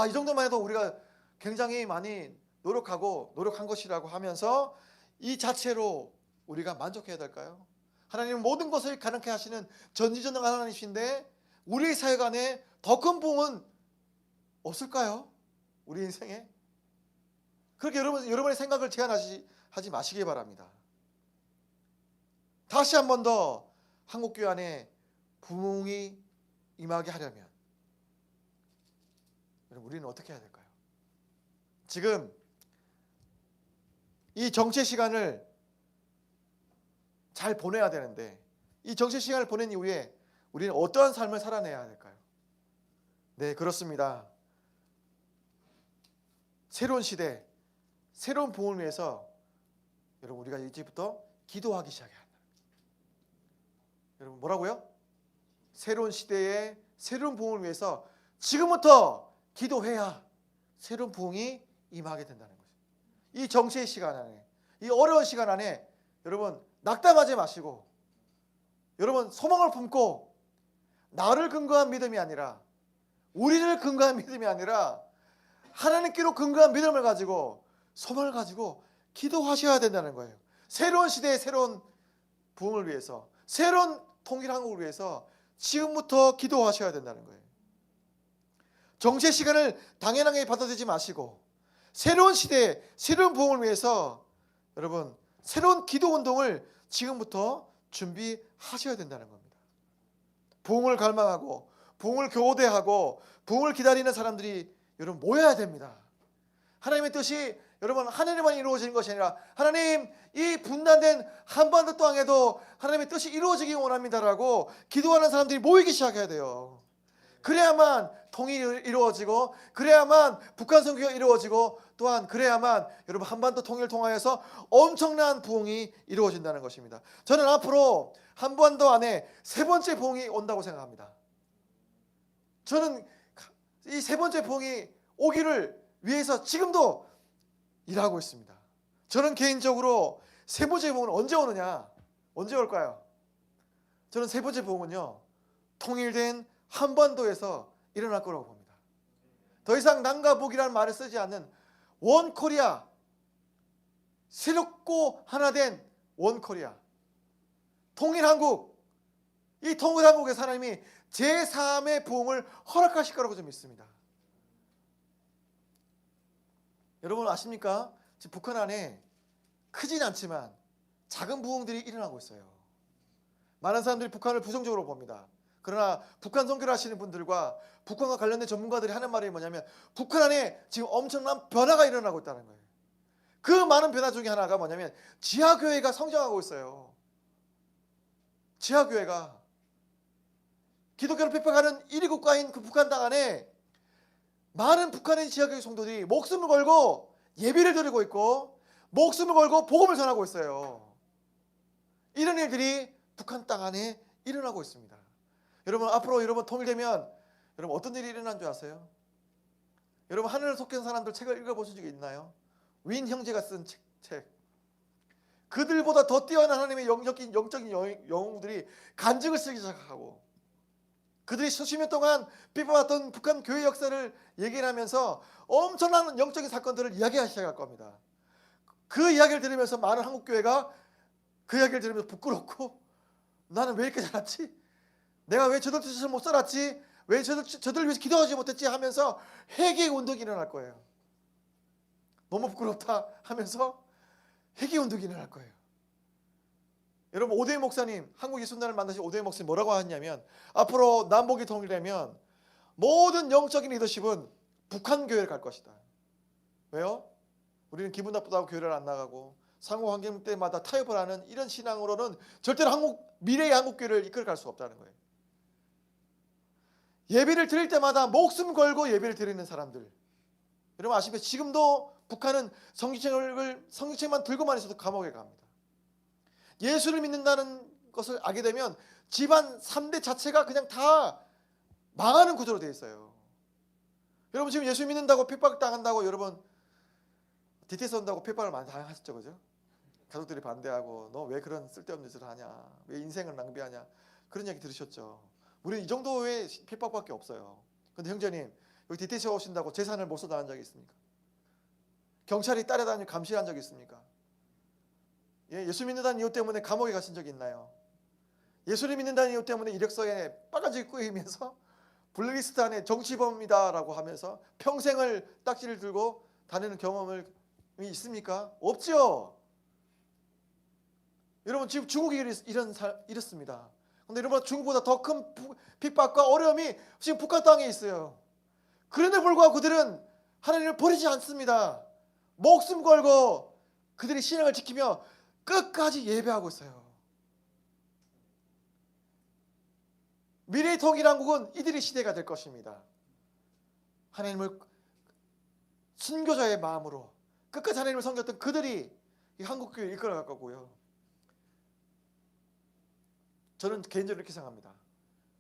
이 정도만 해도 우리가 굉장히 많이 노력한 것이라고 하면서 이 자체로 우리가 만족해야 될까요? 하나님은 모든 것을 가능케 하시는 전지전능한 하나님이신데 우리의 사역 안에 더 큰 부흥은 없을까요? 우리 인생에? 그렇게 여러분의 생각을 제한하지 마시기 바랍니다. 다시 한 번 더 한국교회 안에 부흥이 임하게 하려면 여러분 우리는 어떻게 해야 될까요? 지금 이 정체 시간을 잘 보내야 되는데 이 정체 시간을 보낸 이후에 우리는 어떠한 삶을 살아내야 될까요? 네, 그렇습니다. 새로운 시대, 새로운 부흥을 위해서 여러분 우리가 이제부터 기도하기 시작해야 한다. 여러분 뭐라고요? 새로운 시대에 새로운 부흥을 위해서 지금부터 기도해야 새로운 부흥이 임하게 된다는 거죠. 이 정체의 시간 안에, 이 어려운 시간 안에 여러분 낙담하지 마시고 여러분 소망을 품고 나를 근거한 믿음이 아니라 우리를 근거한 믿음이 아니라 하나님께로 근거한 믿음을 가지고 소망을 가지고 기도하셔야 된다는 거예요. 새로운 시대의 새로운 부흥을 위해서 새로운 통일 한국을 위해서 지금부터 기도하셔야 된다는 거예요. 정체 시간을 당연하게 받아들이지 마시고 새로운 시대에 새로운 부흥을 위해서 여러분 새로운 기도 운동을 지금부터 준비하셔야 된다는 겁니다. 부흥을 갈망하고 부흥을 교대하고 부흥을 기다리는 사람들이 여러분 모여야 됩니다. 하나님의 뜻이 여러분 하늘에만 이루어지는 것이 아니라 하나님 이 분단된 한반도 땅에도 하나님의 뜻이 이루어지기 원합니다라고 기도하는 사람들이 모이기 시작해야 돼요. 그래야만 통일이 이루어지고 그래야만 북한 선교가 이루어지고 또한 그래야만 여러분 한반도 통일을 통하여서 엄청난 부흥이 이루어진다는 것입니다. 저는 앞으로 한반도 안에 세 번째 부흥이 온다고 생각합니다. 저는 이 세 번째 부흥이 오기를 위해서 지금도 일하고 있습니다. 저는 개인적으로 세 번째 부흥은 언제 오느냐? 언제 올까요? 저는 세 번째 부흥은요 통일된 한반도에서 일어날 거라고 봅니다. 더 이상 남과 북이라는 말을 쓰지 않는 원 코리아, 새롭고 하나된 원 코리아, 통일 한국. 이 통일 한국에서 하나님이 제3의 부흥을 허락하실 거라고 좀 믿습니다. 여러분 아십니까? 지금 북한 안에 크진 않지만 작은 부흥들이 일어나고 있어요. 많은 사람들이 북한을 부정적으로 봅니다. 그러나 북한 선교를 하시는 분들과 북한과 관련된 전문가들이 하는 말이 뭐냐면 북한 안에 지금 엄청난 변화가 일어나고 있다는 거예요. 그 많은 변화 중에 하나가 뭐냐면 지하교회가 성장하고 있어요. 지하교회가 기독교를 핍박하는 1위 국가인 그 북한 땅 안에 많은 북한의 지하교회 성도들이 목숨을 걸고 예배를 드리고 있고 목숨을 걸고 복음을 전하고 있어요. 이런 일들이 북한 땅 안에 일어나고 있습니다. 여러분 앞으로 여러분 통일되면 여러분 어떤 일이 일어난 줄 아세요? 여러분 하늘을 속한 사람들 책을 읽어보신 적이 있나요? 윈 형제가 쓴 책. 그들보다 더 뛰어난 하나님의 영적인 영웅들이 간증을 쓰기 시작하고 그들이 수십 년 동안 핍박받던 북한 교회 역사를 얘기를 하면서 엄청난 영적인 사건들을 이야기하기 시작할 겁니다. 그 이야기를 들으면서 많은 한국 교회가 그 이야기를 들으면서 부끄럽고 나는 왜 이렇게 살았지? 내가 왜 저들 뜻을 못 살았지? 왜 저들 위해서 기도하지 못했지? 하면서 회개 운동이 일어날 거예요. 너무 부끄럽다 하면서 회개 운동이 일어날 거예요. 여러분 오대희 목사님, 한국 예수단을 만나신 오대희 목사님 뭐라고 하냐면 앞으로 남북이 통일되면 모든 영적인 리더십은 북한 교회를 갈 것이다. 왜요? 우리는 기분 나쁘다고 교회를 안 나가고 상호 환경 때마다 타협을 하는 이런 신앙으로는 절대로 미래의 한국 교회를 이끌어갈 수 없다는 거예요. 예배를 드릴 때마다 목숨 걸고 예배를 드리는 사람들. 여러분 아시겠죠? 지금도 북한은 성경책만 들고만 있어도 감옥에 갑니다. 예수를 믿는다는 것을 알게 되면 집안 3대 자체가 그냥 다 망하는 구조로 되어 있어요. 여러분 지금 예수 믿는다고 핍박당한다고 여러분 DTS 온다고 핍박을 많이 당하셨죠, 그죠? 가족들이 반대하고 너 왜 그런 쓸데없는 짓을 하냐, 왜 인생을 낭비하냐 그런 얘기 들으셨죠. 우리는 이 정도의 핍박밖에 없어요. 근데 형제님 여기 DTS 오신다고 재산을 못 쏟아한 적이 있습니까? 경찰이 따라다니며 감시한 적이 있습니까? 예수 믿는다는 이유 때문에 감옥에 가신 적이 있나요? 예수를 믿는다는 이유 때문에 이력서에 빨간색이 꾸이면서 블랙리스트 안에 정치범이다라고 하면서 평생을 딱지를 들고 다니는 경험이 있습니까? 없죠. 여러분 지금 중국이 이렇습니다. 그런데 여러분 중국보다 더 큰 핍박과 어려움이 지금 북한 땅에 있어요. 그런데 불구하고 그들은 하나님을 버리지 않습니다. 목숨 걸고 그들이 신앙을 지키며 끝까지 예배하고 있어요. 미래의 통일한국은 이들의 시대가 될 것입니다. 하나님을 순교자의 마음으로 끝까지 하나님을 섬겼던 그들이 이 한국교회를 이끌어갈 거고요. 저는 개인적으로 이렇게 생각합니다.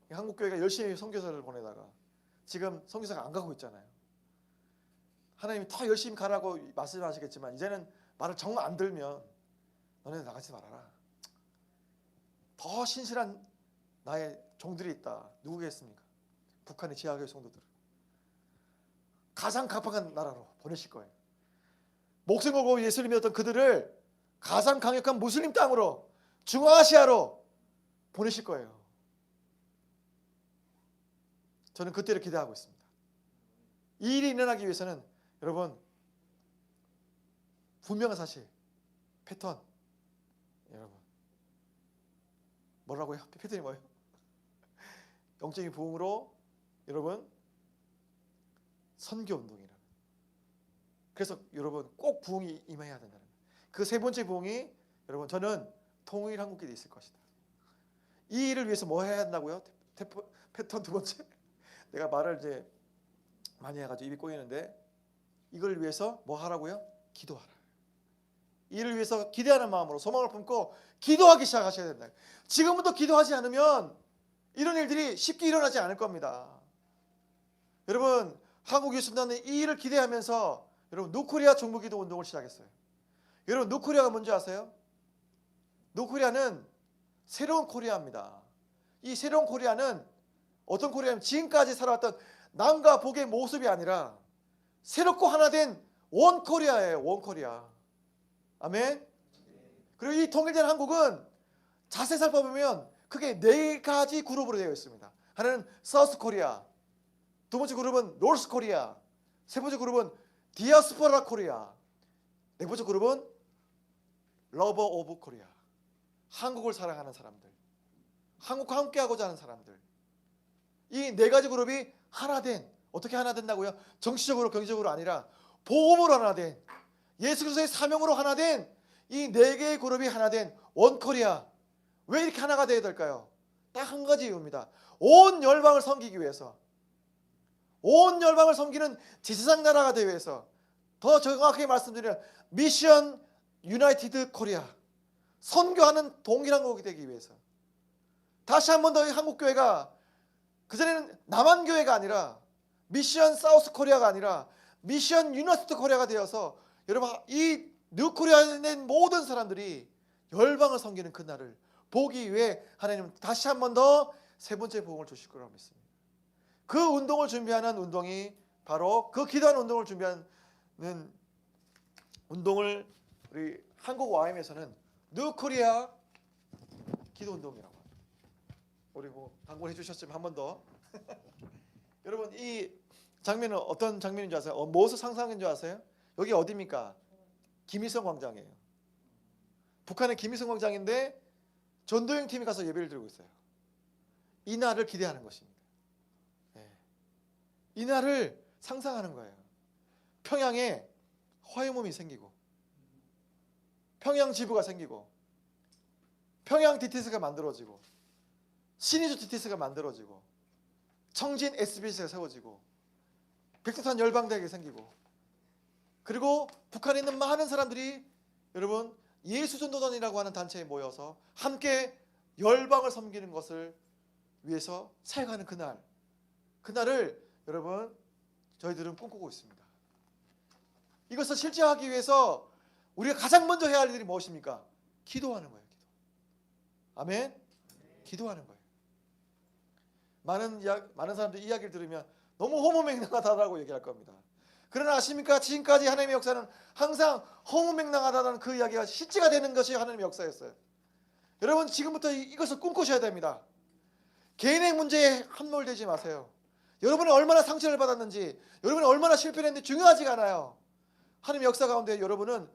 이 한국교회가 열심히 선교사를 보내다가 지금 선교사가 안 가고 있잖아요. 하나님이 더 열심히 가라고 말씀하시겠지만 이제는 말을 정말 안 들면 너네 나가지 말아라. 더 신실한 나의 종들이 있다. 누구겠습니까? 북한의 지하교회 성도들. 가장 강력한 나라로 보내실 거예요. 목숨 걸고 예수를 믿었던 그들을 가장 강력한 무슬림 땅으로 중앙아시아로 보내실 거예요. 저는 그때를 기대하고 있습니다. 이 일이 일어나기 위해서는 여러분 분명한 사실, 패턴. 여러분 뭐라고요? 패턴이 뭐예요? 영적인 부흥으로 여러분 선교운동이라는. 그래서 여러분 꼭 부흥이 임해야 된다는 거예요. 그 세 번째 부흥이 여러분 저는 통일 한국에 있을 것이다. 이 일을 위해서 뭐 해야 한다고요? 패턴 두 번째. 내가 말을 이제 많이 해가지고 입이 꼬이는데 이걸 위해서 뭐 하라고요? 기도하라. 이를 위해서 기대하는 마음으로 소망을 품고 기도하기 시작하셔야 된다. 지금부터 기도하지 않으면 이런 일들이 쉽게 일어나지 않을 겁니다. 여러분 한국 예수단은 이 일을 기대하면서 여러분 노코리아 정부기도 운동을 시작했어요. 여러분 노코리아가 뭔지 아세요? 노코리아는 새로운 코리아입니다. 이 새로운 코리아는 어떤 코리아냐면 지금까지 살아왔던 남과 북의 모습이 아니라 새롭고 하나 된 원코리아예요. 원코리아. 아멘. 그리고 이 통일된 한국은 자세히 살펴보면 크게 4가지 그룹으로 되어 있습니다. 하나는 사우스 코리아, 두 번째 그룹은 노스 코리아, 세 번째 그룹은 디아스포라 코리아, 네 번째 그룹은 러버 오브 코리아, 한국을 사랑하는 사람들, 한국과 함께하고자 하는 사람들. 이 네 가지 그룹이 하나 된, 어떻게 하나 된다고요? 정치적으로 경제적으로 아니라 복음으로 하나 된, 예수 그리스도의 사명으로 하나 된 이 네 개의 그룹이 하나 된 원코리아. 왜 이렇게 하나가 되어야 될까요? 딱 한 가지 이유입니다. 온 열방을 섬기기 위해서, 온 열방을 섬기는 제사장 나라가 되기 위해서, 더 정확하게 말씀드리면 미션 유나이티드 코리아, 선교하는 동일한国이 되기 위해서. 다시 한 번 더 한국교회가 그전에는 남한교회가 아니라 미션 사우스 코리아가 아니라 미션 유나이티드 코리아가 되어서 여러분 이 뉴코리아에 있는 모든 사람들이 열방을 섬기는 그날을 보기 위해 하나님은 다시 한 번 더 세 번째 복음을 주실 거라고 믿습니다. 그 운동을 준비하는 운동이 바로 그 기도하는 운동을 준비하는 운동을 우리 한국 YM에서는 뉴코리아 기도 운동이라고 합니다. 우리 뭐 당부해 주셨지만 한 번 더 여러분 이 장면은 어떤 장면인 줄 아세요? 무엇을 상상인 줄 아세요? 여기 어디입니까? 김일성 광장이에요. 북한의 김일성 광장인데 전도연 팀이 가서 예배를 드리고 있어요. 이 날을 기대하는 것입니다. 이 날을 상상하는 거예요. 평양에 화해몸이 생기고, 평양 지부가 생기고, 평양 DTS가 만들어지고, 신의주 DTS가 만들어지고, 청진 SBS가 세워지고, 백두산 열방대학이 생기고, 그리고 북한에 있는 많은 사람들이 여러분 예수전도단이라고 하는 단체에 모여서 함께 열방을 섬기는 것을 위해서 사역하는 그날을 여러분 저희들은 꿈꾸고 있습니다. 이것을 실제하기 위해서 우리가 가장 먼저 해야 할 일이 무엇입니까? 기도하는 거예요. 기도. 아멘. 기도하는 거예요. 많은 사람들이 이야기를 들으면 너무 허무맹랑하다라고 얘기할 겁니다. 그러나 아십니까? 지금까지 하나님의 역사는 항상 허무맹랑하다는 그 이야기가 실제가 되는 것이 하나님의 역사였어요. 여러분 지금부터 이것을 꿈꾸셔야 됩니다. 개인의 문제에 함몰되지 마세요. 여러분이 얼마나 상처를 받았는지, 여러분이 얼마나 실패를 했는지 중요하지가 않아요. 하나님의 역사 가운데 여러분은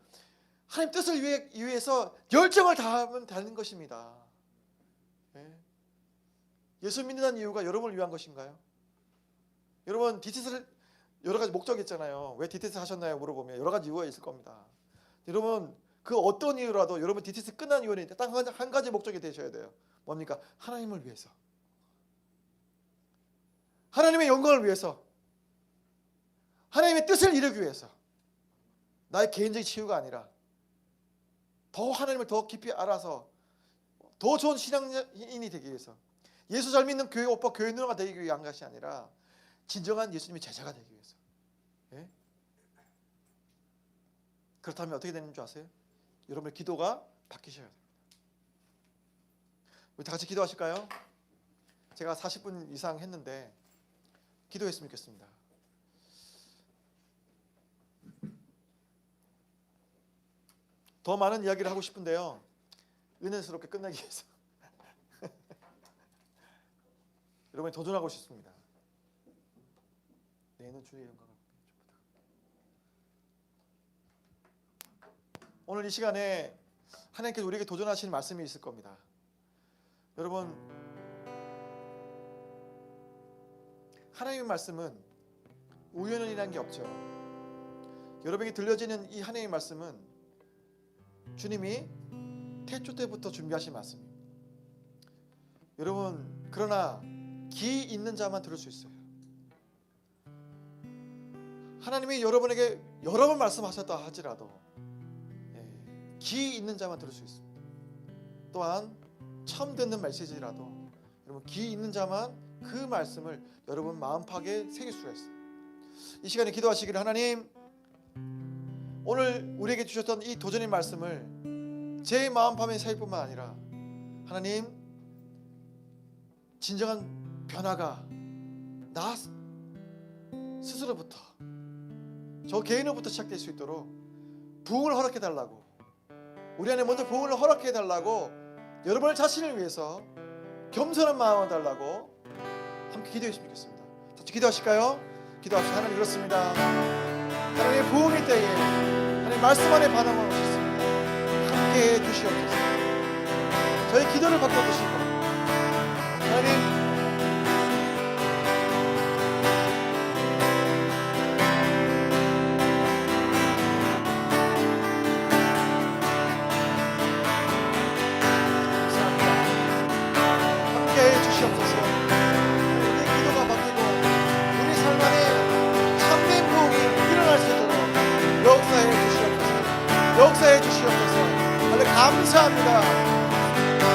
하나님 뜻을 위해서 열정을 다하면 되는 것입니다. 예수 믿는다는 이유가 여러분을 위한 것인가요? 여러분 DTS를 여러 가지 목적이 있잖아요. 왜 DTS 하셨나요? 물어보면 여러 가지 이유가 있을 겁니다. 여러분 그 어떤 이유라도 여러분 DTS 끝난 이유는 딱 한 가지 목적이 되셔야 돼요. 뭡니까? 하나님을 위해서, 하나님의 영광을 위해서, 하나님의 뜻을 이루기 위해서, 나의 개인적인 치유가 아니라 더 하나님을 더 깊이 알아서 더 좋은 신앙인이 되기 위해서, 예수 잘 믿는 교회 오빠 교회 누나가 되기 위한 것이 아니라 진정한 예수님의 제자가 되기 위해서. 예? 그렇다면 어떻게 되는 줄 아세요? 여러분의 기도가 바뀌셔야 돼요. 우리 다 같이 기도하실까요? 제가 40분 이상 했는데 기도했으면 좋겠습니다. 더 많은 이야기를 하고 싶은데요, 은혜스럽게 끝내기 위해서 여러분이 도전하고 싶습니다. 내는 주의 영광을. 오늘 이 시간에 하나님께서 우리에게 도전하시는 말씀이 있을 겁니다. 여러분 하나님의 말씀은 우연이라는 게 없죠. 여러분에게 들려지는 이 하나님의 말씀은 주님이 태초 때부터 준비하신 말씀입니다. 여러분 그러나 기 있는 자만 들을 수 있어요. 하나님이 여러분에게 여러 번 말씀하셨다 하지라도 기 있는 자만 들을 수 있습니다. 또한 처음 듣는 메시지라도 여러분 기 있는 자만 그 말씀을 여러분 마음팍에 새길 수가 있어요. 이 시간에 기도하시기를, 하나님 오늘 우리에게 주셨던 이 도전의 말씀을 제 마음팍에 새길 뿐만 아니라 하나님 진정한 변화가 나 스스로부터, 저 개인으로부터 시작될 수 있도록 부흥을 허락해 달라고, 우리 안에 먼저 부흥을 허락해 달라고, 여러분의 자신을 위해서 겸손한 마음을 달라고 함께 기도했으면 좋겠습니다. 같이 기도하실까요? 기도합시다. 하나님, 그렇습니다. 하나님의 부흥일 때에 하나님 말씀 안에 반응을 오셨습니다. 함께 해주시옵소서. 저희 기도를 바꿔주시고 하나님, 주시옵소서. 우리 기도가 바뀌고 우리 삶 안에 참된 부흥이 일어날 수 있도록 역사해 주시옵소서. 역사해 주시옵소서. 하나님 감사합니다.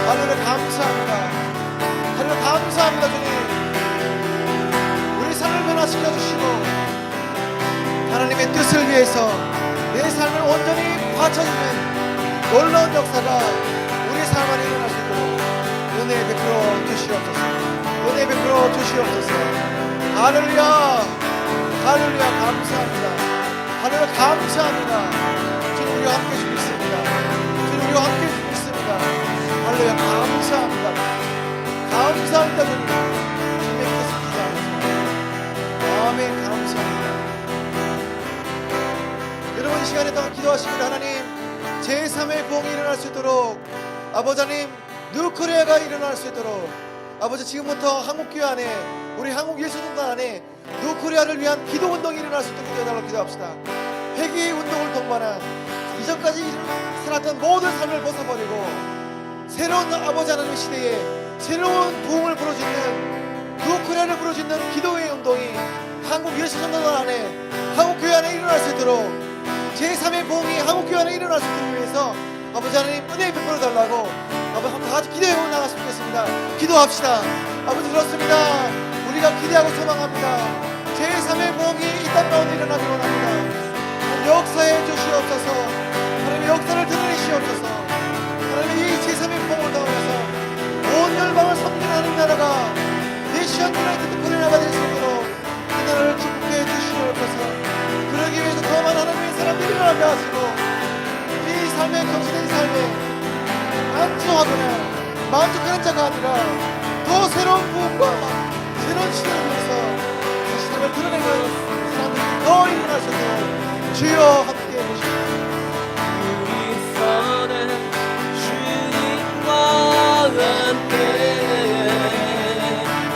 하나님 감사합니다. 하나님 감사합니다. 주님, 우리 삶을 변화시켜 주시고 하나님의 뜻을 위해서 내 삶을 온전히 바쳐주는 놀라운 역사가 우리 삶 안에 일어날 수 있도록 은혜 베풀어 주시옵소서. 은혜 베풀어 주시옵소서. 할렐루야, 할렐루야. 감사합니다. 할렐루야, 감사합니다. 주님, 우리와 함께 해주고 있습니다. 주님, 우리와 함께 해주고 있습니다. 할렐루야, 감사합니다. 감사합니다. 주님, 주님의 뜻을 기도합니다. 아멘. 감사합니다. 여러분, 이 시간에 더 기도하십니다. 하나님, 제3의 부흥이 일어날 수 있도록 아버지 하나님, 뉴코리아가 일어날 수 있도록 아버지, 지금부터 한국교회 안에, 우리 한국예수전단 안에 뉴코리아를 위한 기도운동이 일어날 수 있도록 기도해달라고 기도합시다. 회개의 운동을 동반한 이전까지 살았던 모든 삶을 벗어버리고 새로운 아버지 하나님의 시대에 새로운 부흥을 부르짖는, 뉴코리아를 부르짖는 기도의 운동이 한국예수전단 안에, 한국교회 안에 일어날 수 있도록, 제3의 부흥이 한국교회 안에 일어날 수 있도록 위해서 아버지 하나님 은혜 베풀어 달라고 아버지 다 같이 기도해 나갔으면 좋겠습니다. 기도합시다. 아버지, 그렇습니다. 우리가 기대하고 소망합니다. 제3의 부흥이 이 땅 가운데 일어나기 원합니다. 역사해 주시옵소서. 하나님의 역사를 드러내시옵소서. 하나님의 이 제3의 부흥을 통해서 온 열방을 섬기는 하나님 나라가 내시안 유나이티드 코리아가 될 수 있도록 그 나라를 축복해 주시옵소서. 그러기 위해서 더 많은 하나님의 사람들이 일어나게 하시고 이 삶의 경신된 삶에 안주하거나 만족하는 자가 아니라 더 새로운 부흥과 새로운 시대를 위해서 다시 삶을 드러내는 사람들이 더 일어날 수 있도록 주여 함께 해주시옵소서. 우리 선한 주님과 함께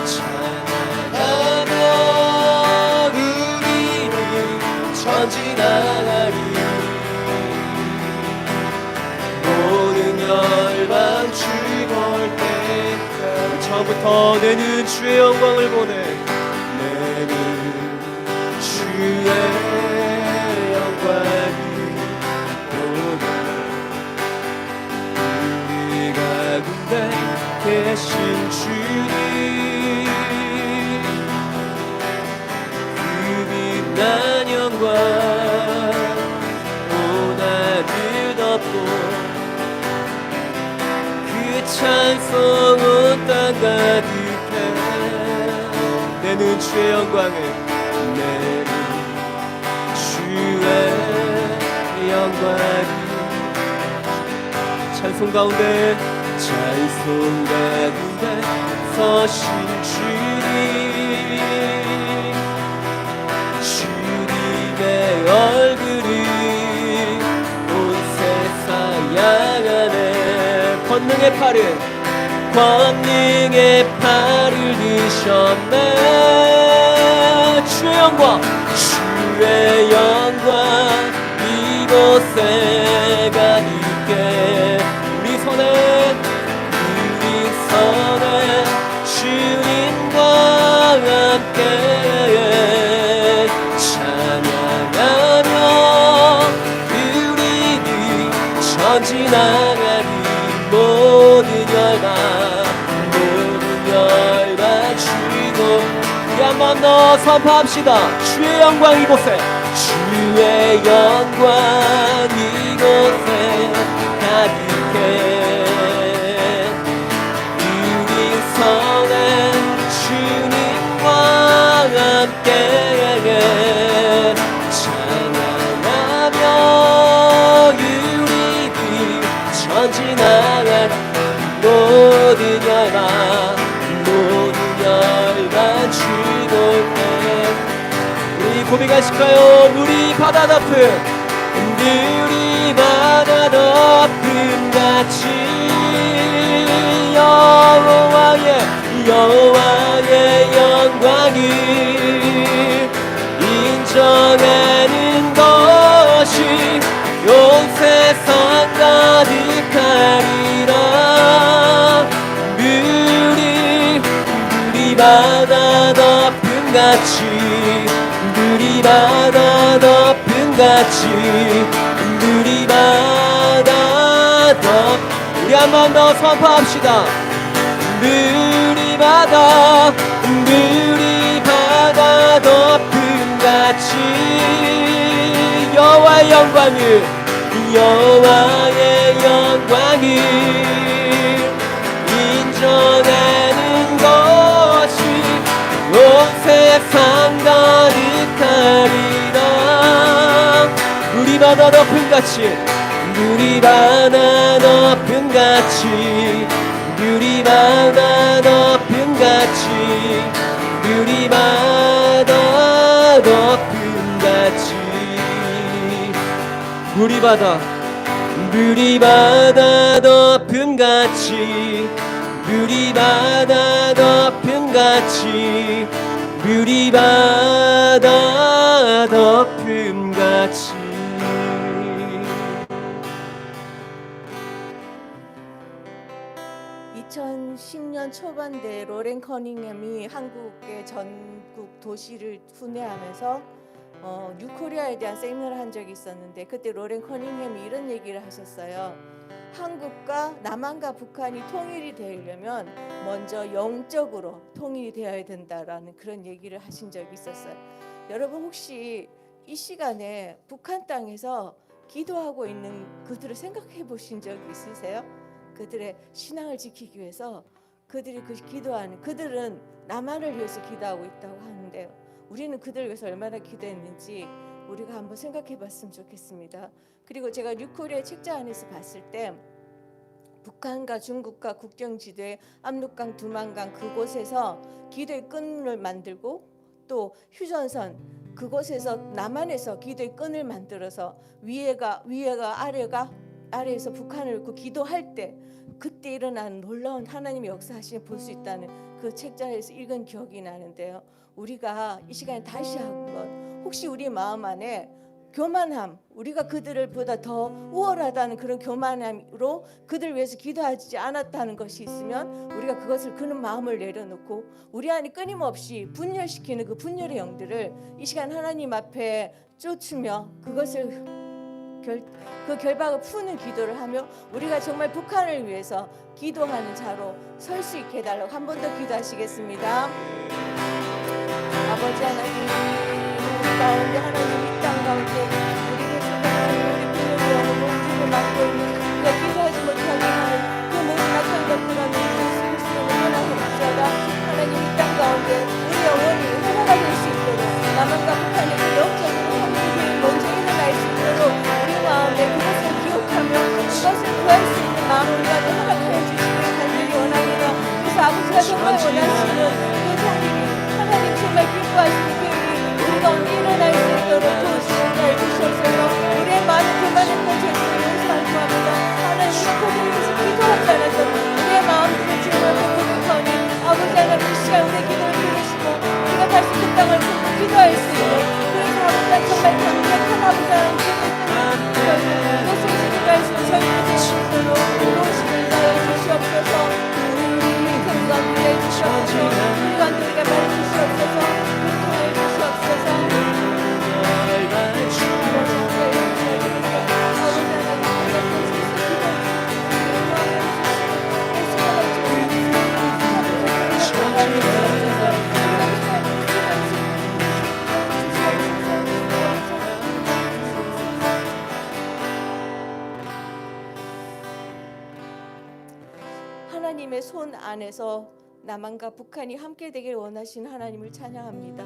찬양하며 우리는 전진하리. 열방 주볼 때 처음부터 내는 주의 영광을 보내. 내는 주의 영광이 보내. 우리 가운데 계신 주님, 그 빛난 영광 고난을 덮고 찬송 온 땅 가득해. 내는 주의 영광을, 내는 주의 영광이. 찬송 가운데, 찬송 가운데 서신 주님, 주님의 얼굴이 온 세상 향하네. 권능의 팔을 드셨네. 주의 영광, 주의 영광 이곳에 가득해. 우리 손에 주님과 함께 찬양하며 우리는 전진하리. 모든 열방 주고 한 번 더 선포합시다. 주의 영광 이곳에, 주의 영광 이곳에 가득해. 우리 선에 주님과 함께 찬양하며 우리는 전진하리. 모든 열방 찬양하실까요? 누리 바다 덮음, 누리 바다 덮음 같이 여호와의 영광을 인정하는 것이 온 세상 가득하리라. 물이 바다 덮음 같이, 물이 바다 덮음 같이, 물이 바다 덮. 우리 한 번 더 선포합시다. 물이 바다 덮음 같이 여호와의 영광을, 여호와의 영광을 인정하는 것이 온 세상 가득하리라. 물이 바다 덮음 같이, 물이 바다 덮음 같이, 물이 바다 덮음 같이, 물이 바다 덮음 같이. 물이 바다 덮음 같이, 물이 바다 덮음 같이, 물이 바다 덮음 같이. 2010년 초반대 로렌 커닝햄이 한국의 전국 도시를 순회하면서 뉴코리아에 대한 세미나를 한 적이 있었는데, 그때 로렌 커닝햄이 이런 얘기를 하셨어요. 한국과 남한과 북한이 통일이 되려면 먼저 영적으로 통일이 되어야 된다라는 그런 얘기를 하신 적이 있었어요. 여러분 혹시 이 시간에 북한 땅에서 기도하고 있는 그들을 생각해 보신 적이 있으세요? 그들의 신앙을 지키기 위해서 그들이 기도하는, 그들은 남한을 위해서 기도하고 있다고 하는데요, 우리는 그들을 위해서 얼마나 기도했는지 우리가 한번 생각해 봤으면 좋겠습니다. 그리고 제가 뉴코리아 책자 안에서 봤을 때 북한과 중국과 국경지대의 압록강, 두만강 그곳에서 기도의 끈을 만들고, 또 휴전선 그곳에서 남한에서 기도의 끈을 만들어서 위에가 아래에서 북한을 기도할 때 그때 일어난 놀라운 하나님의 역사하심을 볼 수 있다는 그 책자에서 읽은 기억이 나는데요, 우리가 이 시간에 다시 한번 혹시 우리 마음 안에 교만함, 우리가 그들을 보다 더 우월하다는 그런 교만함으로 그들 위해서 기도하지 않았다는 것이 있으면 우리가 그것을, 그런 마음을 내려놓고 우리 안에 끊임없이 분열시키는 그 분열의 영들을 이 시간 하나님 앞에 쫓으며 그것을 그 결박을 푸는 기도를 하며 우리가 정말 북한을 위해서 기도하는 자로 설 수 있게 해달라고 한 번 더 기도하시겠습니다. 아버지 하나님, 우리 가운데 하나님 이 땅 가운데 우리를 속하는 우리 분열의 영으로 우리를 맡고 있는 우리가 기도하지 못하게 하는 그 모든 악한 것들은 예수 그리스도로 떠나옵시다. 하나님 이 땅 가운데 우리 영혼이 회복가 될 수 있도록 남한과 북한의 그 영적으로 함께 먼저 일어날 수 있도록 우리 마음에 그것을 기억하며 그것을 구할 수 있는 마음을 우리한테 허락하여 주시길 간절히 원합니다. 그래서 아버지가 정말 원하시는 그 통일이, 하나님 정말 기뻐하시는 그 일이 우리 가운데 일어날 수 있도록 도우시옵소서. 주시옵소서. 우리의 많은 교만했던 죄들을 용서하고 합니다. 하나님 그들에서 기도하지 않았던 우리의 마음들을 주님을 고백하오니 아버지 하나님 이 시간 우리의 기도를 들으시고 우리가 다시 그 땅을 보고 기도할 수 있는, 그래서 아버지 정말 강력한 아버지 하나님 그것을 지켜갈 수 있는 저희들이 될 수 있도록 도우심을 다해 주시옵소서. 우리 가운데 주시옵소서. 우리 가운데 우리가 말해 주시옵소서. 교통해 주시옵소서. 하나님의 손 안에서 남한과 북한이 함께 되길 원하신 하나님을 찬양합니다.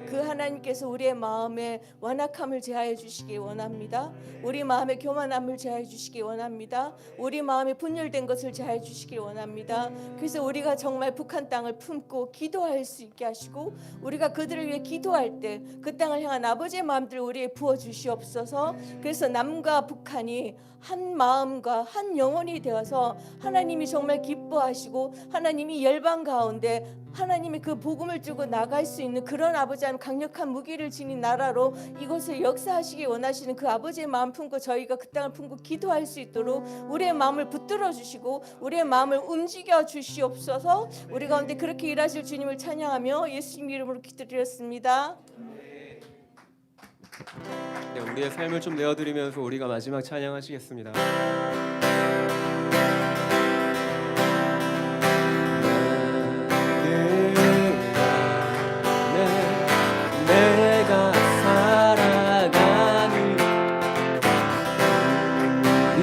그 하나님께서 우리의 마음에 완악함을 제하여 주시기 원합니다. 우리 마음에 교만함을 제하여 주시기 원합니다. 우리 마음에 분열된 것을 제하여 주시기 원합니다. 그래서 우리가 정말 북한 땅을 품고 기도할 수 있게 하시고 우리가 그들을 위해 기도할 때 그 땅을 향한 아버지의 마음들을 우리에게 부어 주시옵소서. 그래서 남과 북한이 한 마음과 한 영혼이 되어서 하나님이 정말 기뻐하시고 하나님이 열방 가운데 하나님의 그 복음을 들고 나갈 수 있는 그런 아버지 하나님 강력한 무기를 지닌 나라로 이곳을 역사하시기 원하시는 그 아버지의 마음 품고 저희가 그 땅을 품고 기도할 수 있도록 우리의 마음을 붙들어 주시고 우리의 마음을 움직여 주시옵소서. 우리 가운데 그렇게 일하실 주님을 찬양하며 예수님 이름으로 기도드렸습니다. 네, 우리의 삶을 좀 내어드리면서 우리가 마지막 찬양하시겠습니다. 내가 살아가는 우리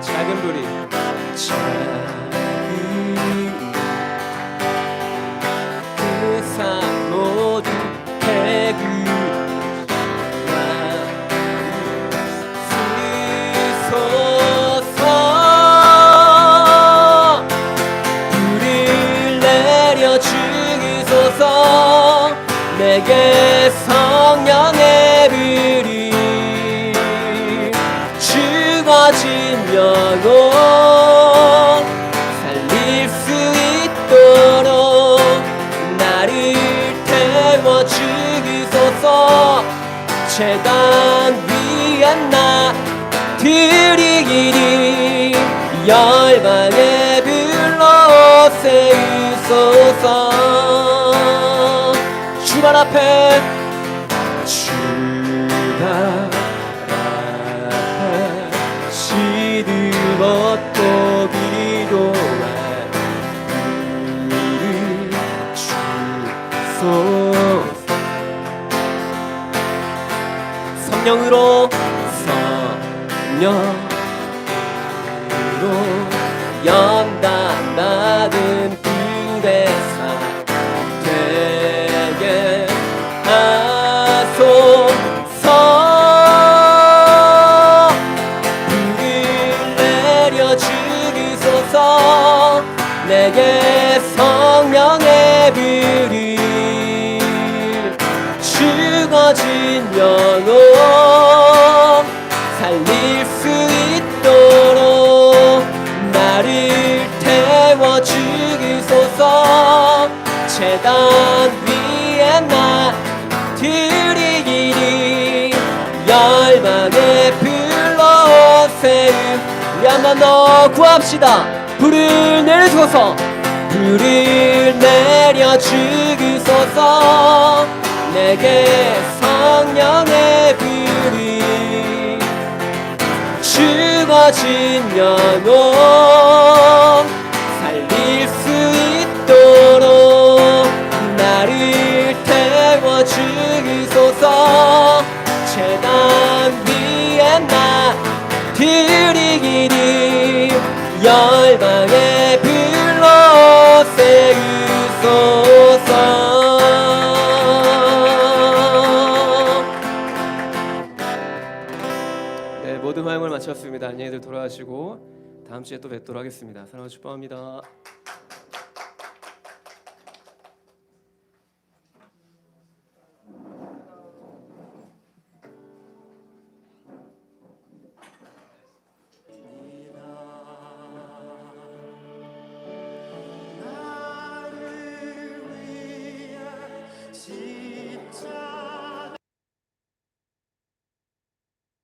작은 불이 산 모두 쓰소서. 불을 내려 주소서. 내게 성령의 불이 죽어진 영혼 살릴 수 있도록 나를 태워 주소서. 제단 위에 나 드리기리 열방에 불러 세우소서. 주발 앞에 주발 앞에 시드벗고 기도해 성령으로 연단 받은 부대사 되게 하소서. 불을 내려 주소서. 내게 성령의 불이 죽어진 영혼 살릴 수 있도록 나를 태워 주소서. 제단 위에 나 드리기리 열방에 불러 세움. 우리 한 번 더 구합시다. 불을 내려주소서. 불을 내려 주소서. 내게 성령의 불이 죽어진 영혼 살릴 수 있도록 나를 태워 주소서. 제단 위에 나 드리기리 열방에 불러 세우소서. 네, 모든 화음을 마쳤습니다. 안녕히들 돌아가시고 다음 주에 또 뵙도록 하겠습니다. 사랑을 축복합니다.